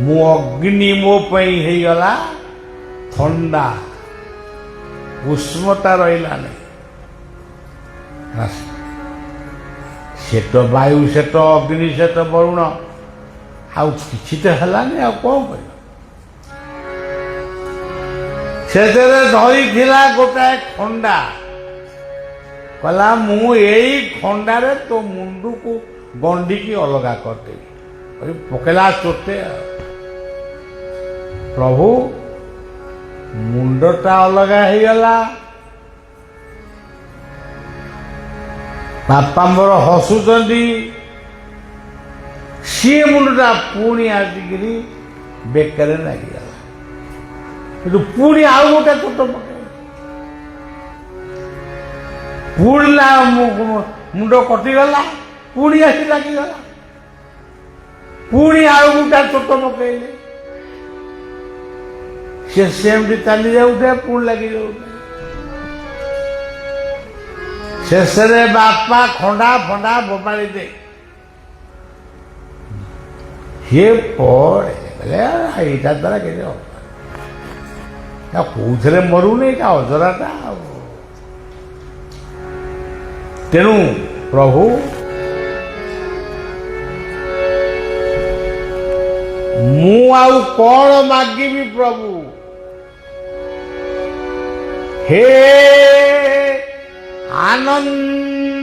ମୁଁ ଅଗ୍ନି ମୋ ପାଇଁ ହେଇଗଲା ଥଣ୍ଡା, ଉଷ୍ମତା ରହିଲାନି। ସେ ତ ବାୟୁ, ସେ ତ ଅଗ୍ନି, ସେ ତ ବରୁଣ, ଆଉ କିଛି ତ ହେଲାନି। ଆଉ କ'ଣ କରିବ? ସେଥିରେ ଧରିଥିଲା ଗୋଟାଏ ଖଣ୍ଡା। କହିଲା ମୁଁ ଏଇ ଖଣ୍ଡାରେ ତୋ ମୁଣ୍ଡକୁ ଗଣ୍ଡିକି ଅଲଗା କରିଦେବି। ପକେଇଲା ଚୋଟେ। ପ୍ରଭୁ ମୁଣ୍ଡଟା ଅଲଗା ହେଇଗଲା। ବାପା ମୋର ହସୁଛନ୍ତି। ସିଏ ମୁଣ୍ଡଟା ପୁଣି ଆସିକିରି ବେକରେ ଲାଗିଗଲା। କିନ୍ତୁ ପୁଣି ଆଉ ଗୋଟେ ଚୋଟ ପକେଇଲା। ପୁଣି ମୁଣ୍ଡ କଟିଗଲା, ପୁଣି ଆସି ଲାଗିଗଲା। ପୁଣି ଆଉ ଗୋଟେ ଚୋଟ ପକେଇଲେ। ସେ ସେମିତି ଚାଲି ଯାଉଥାଏ, ପୁଣି ଲାଗି ଯାଉଥାଏ। ଶେଷରେ ବାପା ଖଣ୍ଡା ଫଣ୍ଡା ଫୋପାଡ଼ି ଦେ। ସିଏ ପଡ଼େ କହିଲେ ଏଇଟା ଦ୍ୱାରା କିଛି ହବ, କୋଉଥିରେ ମରୁନି ଏଇଟା ଅଜରାଟା। ଆଉ ତେଣୁ ପ୍ରଭୁ ମୁଁ ଆଉ କ'ଣ ମାଗିବି ପ୍ରଭୁ? ହେ ଆନନ୍ଦମୟ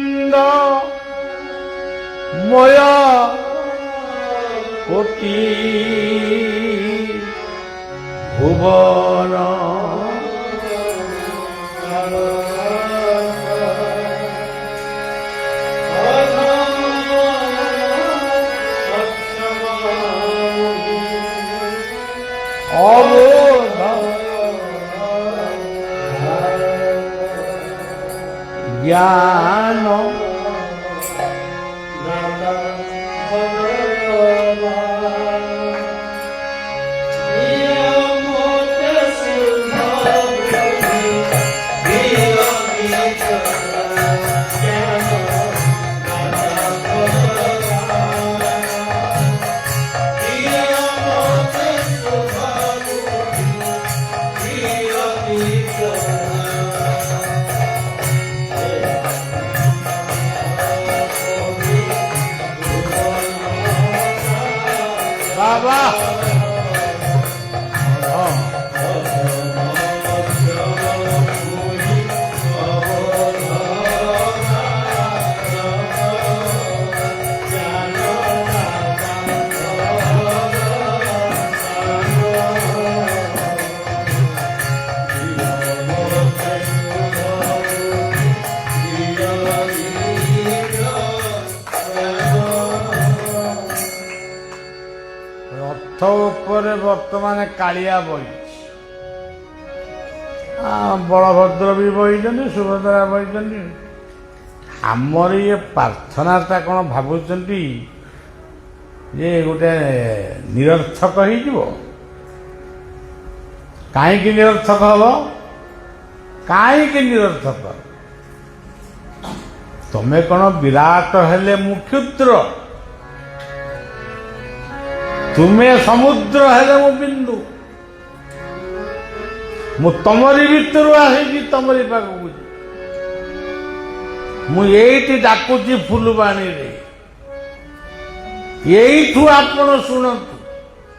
କୋଟି ଭୁବନ জ্ঞান বাবা ରଥ ଉପରେ ବର୍ତ୍ତମାନ କାଳିଆ ବଇଛି, ବଳଭଦ୍ର ବି ବଇଛନ୍ତି, ସୁଭଦ୍ରା ବଇଛନ୍ତି। ଆମର ଇଏ ପ୍ରାର୍ଥନାଟା କ'ଣ ଭାବୁଛନ୍ତି ଯେ ଗୋଟେ ନିରର୍ଥକ ହେଇଯିବ? କାହିଁକି ନିରର୍ଥକ ହବ? କାହିଁକି ନିରର୍ଥକ? ତମେ କ'ଣ ବିରାଟ ହେଲେ ମୁଁ କ୍ଷୁଦ୍ର? ତୁମେ ସମୁଦ୍ର ହେଲେ ମୁଁ ବିନ୍ଦୁ। ମୁଁ ତମରି ଭିତରୁ ଆସିଛି ତମରି ପାଖକୁ। ମୁଁ ଏଇଠି ଡାକୁଛି ଫୁଲବାଣୀରେ, ଏଇଠୁ ଆପଣ ଶୁଣନ୍ତୁ।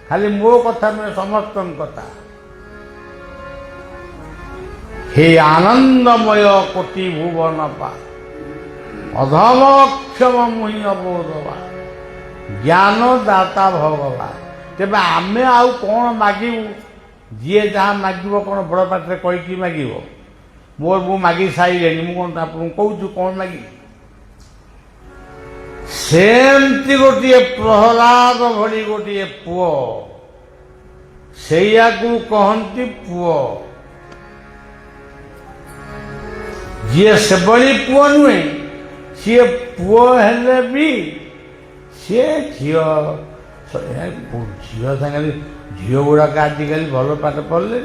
ଖାଲି ମୋ କଥା ନୁହେଁ, ସମସ୍ତଙ୍କ କଥା। हे आनंदमय कोटि भुवन पा अधम क्षम मुहि अबोधवा ज्ञान दाता भगवान। तेबे आमे आउ कौन मागिबू? जी जहाँ मागिब कौन बड़ पाटे कहीकि मागिब? मोर मु मागी सारे मुझे आपको कहूँ कौन मागि? सेमती गोटे प्रहलाद भली गोटे पुओ, सैया कहती पुओ। जी से बड़ी पुओ नुहे, सी पुओ हेले भी सी झील झील सागर झील गुड़ाक आजिकल भल पाठ पढ़ले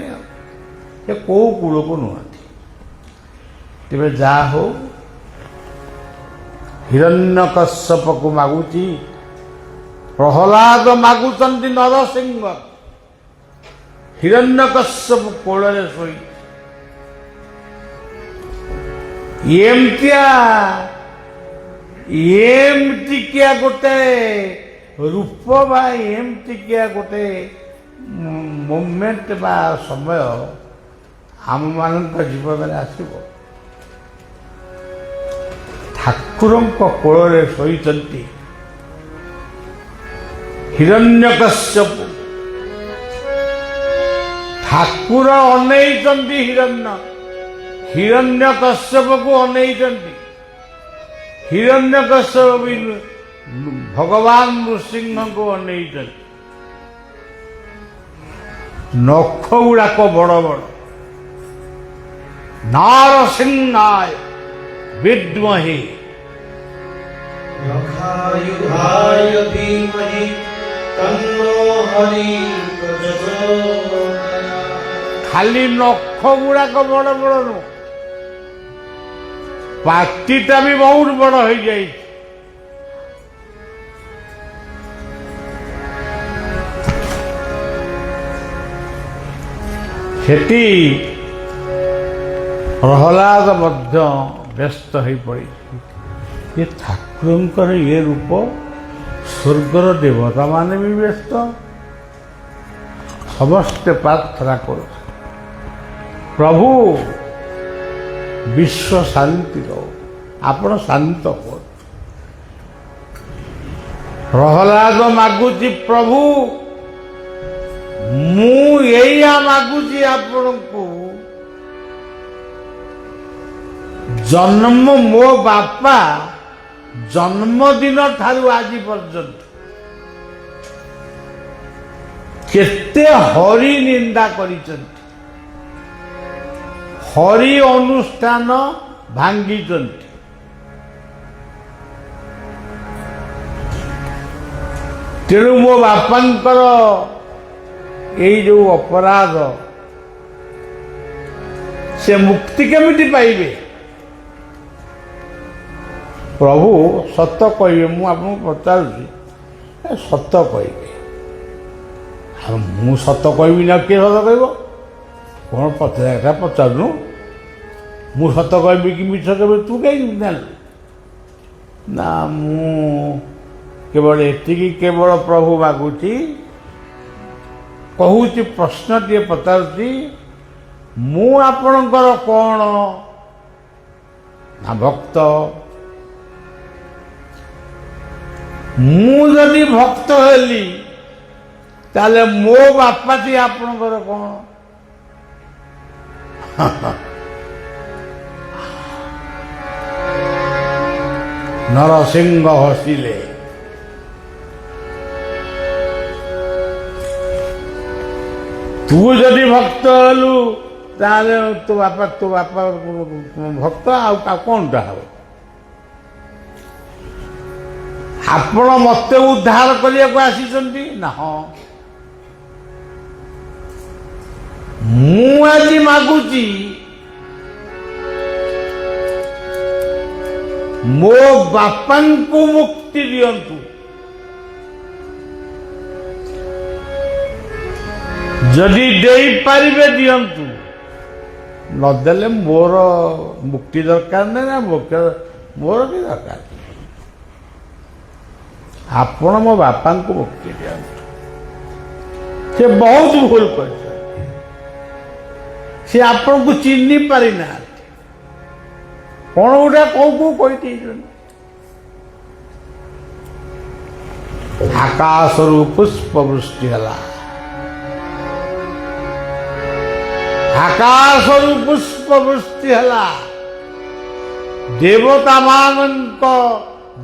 कौ कूल को नुहति। तेरे जा हो हिरण्यकश्यप को मागुची, प्रहलाद मागुचंती नरसिंह, हिरण्यकश्यप कोल शोई एमतिकिया गोटे रूप बा एमतिकिया गोटे मोमेंट बा समय आम मान जीवन में आसब। ठाकुरों कोल शोइचंती हिरण्यकश्यप। ठाकुर अनैचंती हिरण्यकश्यप को अनैचंती। हिरण्यकश्यप भी भगवान नृसिंह को अनैचंती। नख गुड़ाक बड़ बड़ नारसिंहाय विद्महे लखायुधाय धीमहि तन्नो हरि प्रचोदयात्। खाली नख गुड़ाक बड़ बड़ नु, पाटीटा भी बहुत बड़ हो जाए। सेठी प्रहलाद मध्य व्यस्त हो पड़ी। ये ठाकुर ये रूप स्वर्गर देवता माने भी व्यस्त। समस्ते प्रार्थना कर प्रभु विश्व शांति दो, आपण शांत हो। प्रहलाद मागुची प्रभु मु एया मागुची आपण को जन्म मो बापा जन्मदिन ठारू आज पर्यंत केते हरि निंदा करिसंती। हरि अनुष्ठान ଭାଙ୍ଗିଛନ୍ତି। ତେଣୁ ମୋ ବାପାଙ୍କର ଏଇ ଯୋଉ ଅପରାଧ ସେ ମୁକ୍ତି କେମିତି ପାଇବେ? ପ୍ରଭୁ ସତ କହିବେ। ମୁଁ ଆପଣଙ୍କୁ ପଚାରୁଛି, ସତ କହିବେ। ଆଉ ମୁଁ ସତ କହିବି ନା କିଏ ସତ କହିବ? କ'ଣ ପଚାର ପଚାରୁନୁ? ମୁଁ ସତ କହିବି କି ମିଛ କହିବି ତୁ କାହିଁକି ଜାଣିଲୁ? ନା ମୁଁ କେବଳ ଏତିକି କେବଳ ପ୍ରଭୁ ମାଗୁଛି, କହୁଛି, ପ୍ରଶ୍ନଟିଏ ପଚାରୁଛି, ମୁଁ ଆପଣଙ୍କର କ'ଣ ନା ଭକ୍ତ? ମୁଁ ଯଦି ଭକ୍ତ ହେଲି ତାହେଲେ ମୋ ବାପାଟି ଆପଣଙ୍କର କ'ଣ? ନରସିଂହ ହସିଲେ। ତୁ ଯଦି ଭକ୍ତ ହେଲୁ ତାହେଲେ ତୋ ବାପା ଭକ୍ତ, ଆଉ କ'ଣଟା ହବ? ଆପଣ ମତେ ଉଦ୍ଧାର କରିବାକୁ ଆସିଛନ୍ତି ନା? ହଁ, ମୁଁ ଆଜି ମାଗୁଛି ମୋ ବାପାଙ୍କୁ ମୁକ୍ତି ଦିଅନ୍ତୁ। ଯଦି ଦେଇପାରିବେ ଦିଅନ୍ତୁ, ନଦେଲେ ମୋର ମୁକ୍ତି ଦରକାର ନାହିଁ, ନା ମୋର ବି ଦରକାର। ଆପଣ ମୋ ବାପାଙ୍କୁ ମୁକ୍ତି ଦିଅନ୍ତୁ। ସେ ବହୁତ ଭୁଲ କରିଛନ୍ତି। ସେ ଆପଣଙ୍କୁ ଚିହ୍ନି ପାରିନାହାନ୍ତି। କ'ଣ ଗୋଟେ କୋଉ କହିଦେଇଛନ୍ତି। ଆକାଶରୁ ପୁଷ୍ପ ବୃଷ୍ଟି ହେଲା। ଆକାଶରୁ ପୁଷ୍ପ ବୃଷ୍ଟି ହେଲା।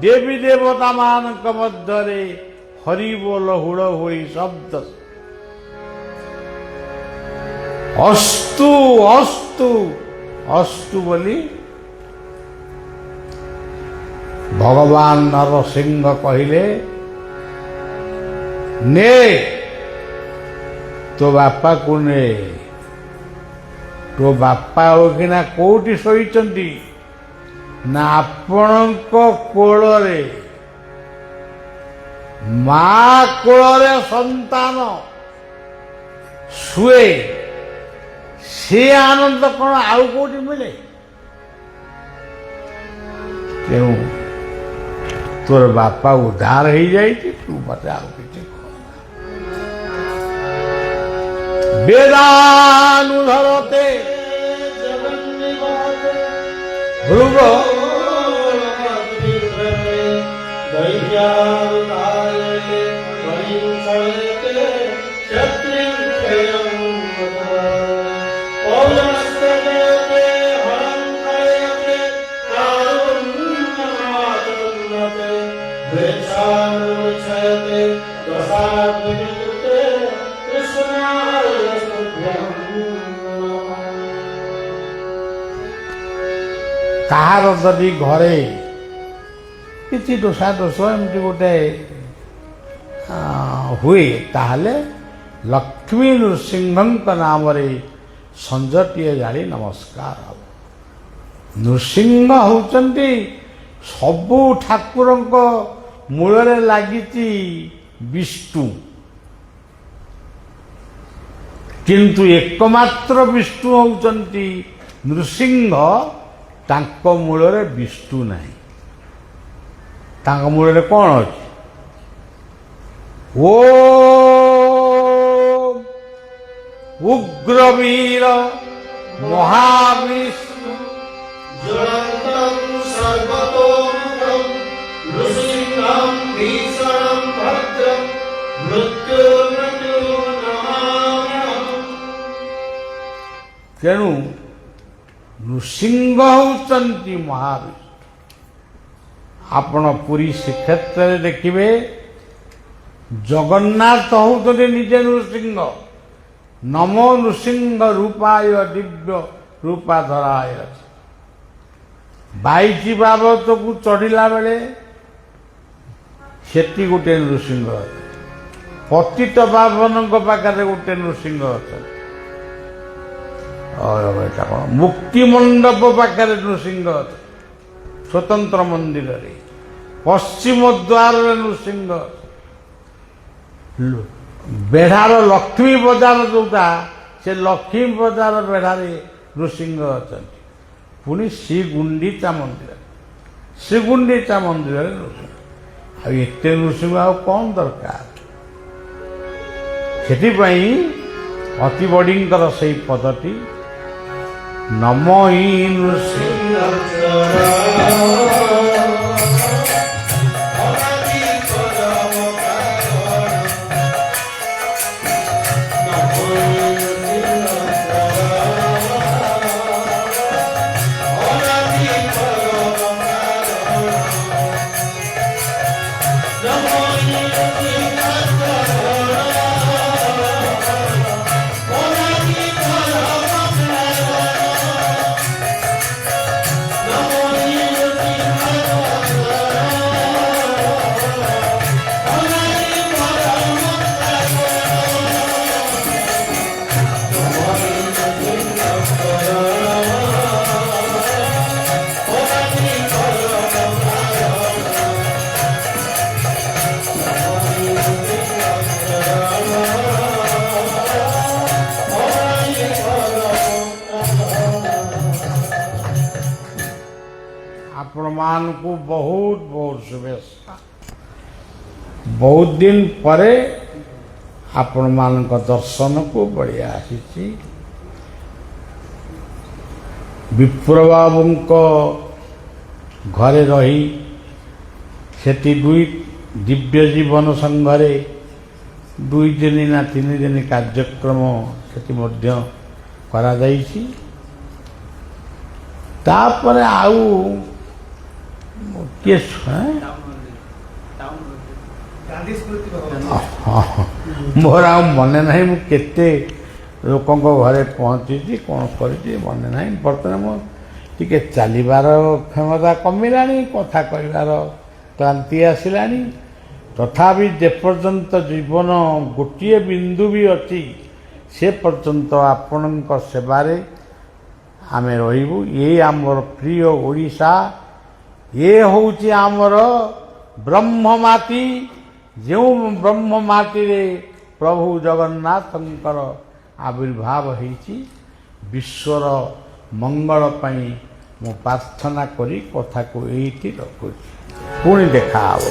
ଦେବୀ ଦେବତା ମାନଙ୍କ ମଧ୍ୟରେ ହରିବୋଲ ହୁଳ ହୋଇ ଶବ୍ଦ। ଅସ୍ତୁ ଅସ୍ତୁ ଅସ୍ତୁ ବୋଲି ଭଗବାନ ନରସିଂହ କହିଲେ, ନେ ତୋ ବାପାକୁ ନେ। ତୋ ବାପା କିନା କୋଉଠି ଶୋଇଛନ୍ତି? ନା ଆପଣଙ୍କ କୋଳରେ। ମା କୋଳରେ ସନ୍ତାନ ଶୁଏ, ସେ ଆନନ୍ଦ କ'ଣ ଆଉ କୋଉଠି ମିଳେ? ତେଣୁ ତୋର ବାପା ଉଦ୍ଧାର ହେଇଯାଇଛି, ତୁ ମତେ ଆଉ କିଛି କହ। ବେଦାନୁଧରତେ ଧ୍ରୁବ କାହାର ଯଦି ଘରେ କିଛି ଦୋଷ ଏମିତି ଗୋଟେ ହୁଏ, ତାହେଲେ ଲକ୍ଷ୍ମୀ ନୃସିଂହଙ୍କ ନାମରେ ସଞ୍ଜଟିଏ ଜାଳି ନମସ୍କାର ହେବ। ନୃସିଂହ ହେଉଛନ୍ତି ସବୁ ଠାକୁରଙ୍କ ମୂଳରେ ଲାଗିଛି ବିଷ୍ଣୁ, କିନ୍ତୁ ଏକମାତ୍ର ବିଷ୍ଣୁ ହେଉଛନ୍ତି ନୃସିଂହ। ତାଙ୍କ ମୂଳରେ ବିଷ୍ଣୁ ନାହିଁ। ତାଙ୍କ ମୂଳରେ କ'ଣ ଅଛି? ଓ ଉଗ୍ରବୀର ମହାବିଷ୍ଣୁ ଜ୍ୱଳନ୍ତଂ ସର୍ବତୋମୁଖଂ ନୃସିଂହଂ ଭୀଷଣଂ ଭଦ୍ରଂ ମୃତ୍ୟୁର୍ମୃତ୍ୟୁର୍ନମାମ୍ୟହଂ। ତେଣୁ ନୃସିଂହ ହେଉଛନ୍ତି ମହାବିଷ୍ଣୁ। ଆପଣ ପୁରୀ ଶ୍ରୀକ୍ଷେତ୍ରରେ ଦେଖିବେ, ଜଗନ୍ନାଥ ହେଉଛନ୍ତି ନିଜେ ନୃସିଂହ। ନମୋ ନୃସିଂହ ରୂପାୟ ଦିବ୍ୟ ରୂପାଧରାୟ। ବାଇଶି ବାବତକୁ ଚଢ଼ିଲା ବେଳେ ସେଠି ଗୋଟେ ନୃସିଂହ ଅଛି। ପତିତ ପାବନଙ୍କ ପାଖରେ ଗୋଟେ ନୃସିଂହ ଅଛନ୍ତି। ଏଇଟା କ'ଣ ମୁକ୍ତି ମଣ୍ଡପ ପାଖରେ ନୃସିଂହ ଅଛି ସ୍ୱତନ୍ତ୍ର ମନ୍ଦିରରେ। ପଶ୍ଚିମ ଦ୍ୱାରରେ ନୃସିଂହ ବେଢ଼ାର ଲକ୍ଷ୍ମୀ ବଜାର ଯୋଉଟା ସେ ଲକ୍ଷ୍ମୀ ବଜାର ବେଢ଼ାରେ ନୃସିଂହ ଅଛନ୍ତି। ପୁଣି ଶ୍ରୀଗୁଣ୍ଡିଚା ମନ୍ଦିରରେ ନୃସିଂହ। ଆଉ ଏତେ ନୃସିଂହ ଆଉ କ'ଣ ଦରକାର? ସେଥିପାଇଁ ଅତି ବଡ଼ିଙ୍କର ସେଇ ପଦଟି ନମୋ ନୃସିଂହ ଆପଣମାନଙ୍କୁ ବହୁତ ବହୁତ ଶୁଭେଚ୍ଛା। ବହୁତ ଦିନ ପରେ ଆପଣମାନଙ୍କ ଦର୍ଶନକୁ ବଢ଼ିଆ ଆସିଛି। ବିପ୍ରବାବୁଙ୍କ ଘରେ ରହି ସେଠି ଦୁଇ ଦିବ୍ୟ ଜୀବନ ସଂଘରେ 2 ଦିନ ନା 3 ଦିନ କାର୍ଯ୍ୟକ୍ରମ ସେଠି ମଧ୍ୟ କରାଯାଇଛି। ତାପରେ ଆଉ କିଏ ମୋର ଆଉ ମନେ ନାହିଁ ମୁଁ କେତେ ଲୋକଙ୍କ ଘରେ ପହଞ୍ଚିଛି କ'ଣ କରିଛି ମନେ ନାହିଁ। ବର୍ତ୍ତମାନ ମୁଁ ଟିକେ ଚାଲିବାର କ୍ଷମତା କମିଲାଣି, କଥା କହିବାର କ୍ଳାନ୍ତି ଆସିଲାଣି। ତଥାପି ଯେପର୍ଯ୍ୟନ୍ତ ଜୀବନ ଗୋଟିଏ ବିନ୍ଦୁ ବି ଅଛି ସେ ପର୍ଯ୍ୟନ୍ତ ଆପଣଙ୍କ ସେବାରେ ଆମେ ରହିବୁ। ଏ ଆମର ପ୍ରିୟ ଓଡ଼ିଶା, ଏ ହେଉଛି ଆମର ବ୍ରହ୍ମମାଟି। ଯେଉଁ ବ୍ରହ୍ମମାଟିରେ ପ୍ରଭୁ ଜଗନ୍ନାଥଙ୍କର ଆବିର୍ଭାବ ହେଇଛି। ବିଶ୍ୱର ମଙ୍ଗଳ ପାଇଁ ମୁଁ ପ୍ରାର୍ଥନା କରି କଥାକୁ ଏଇଠି ରଖୁଛି। ପୁଣି ଦେଖା ହେବ।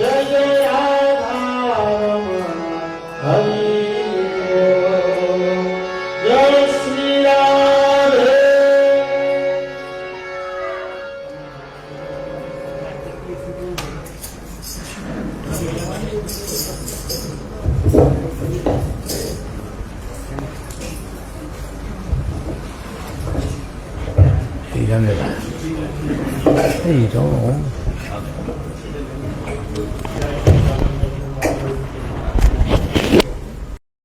जय जय राधा हरि जय श्री राधे 이런 데다. 이런.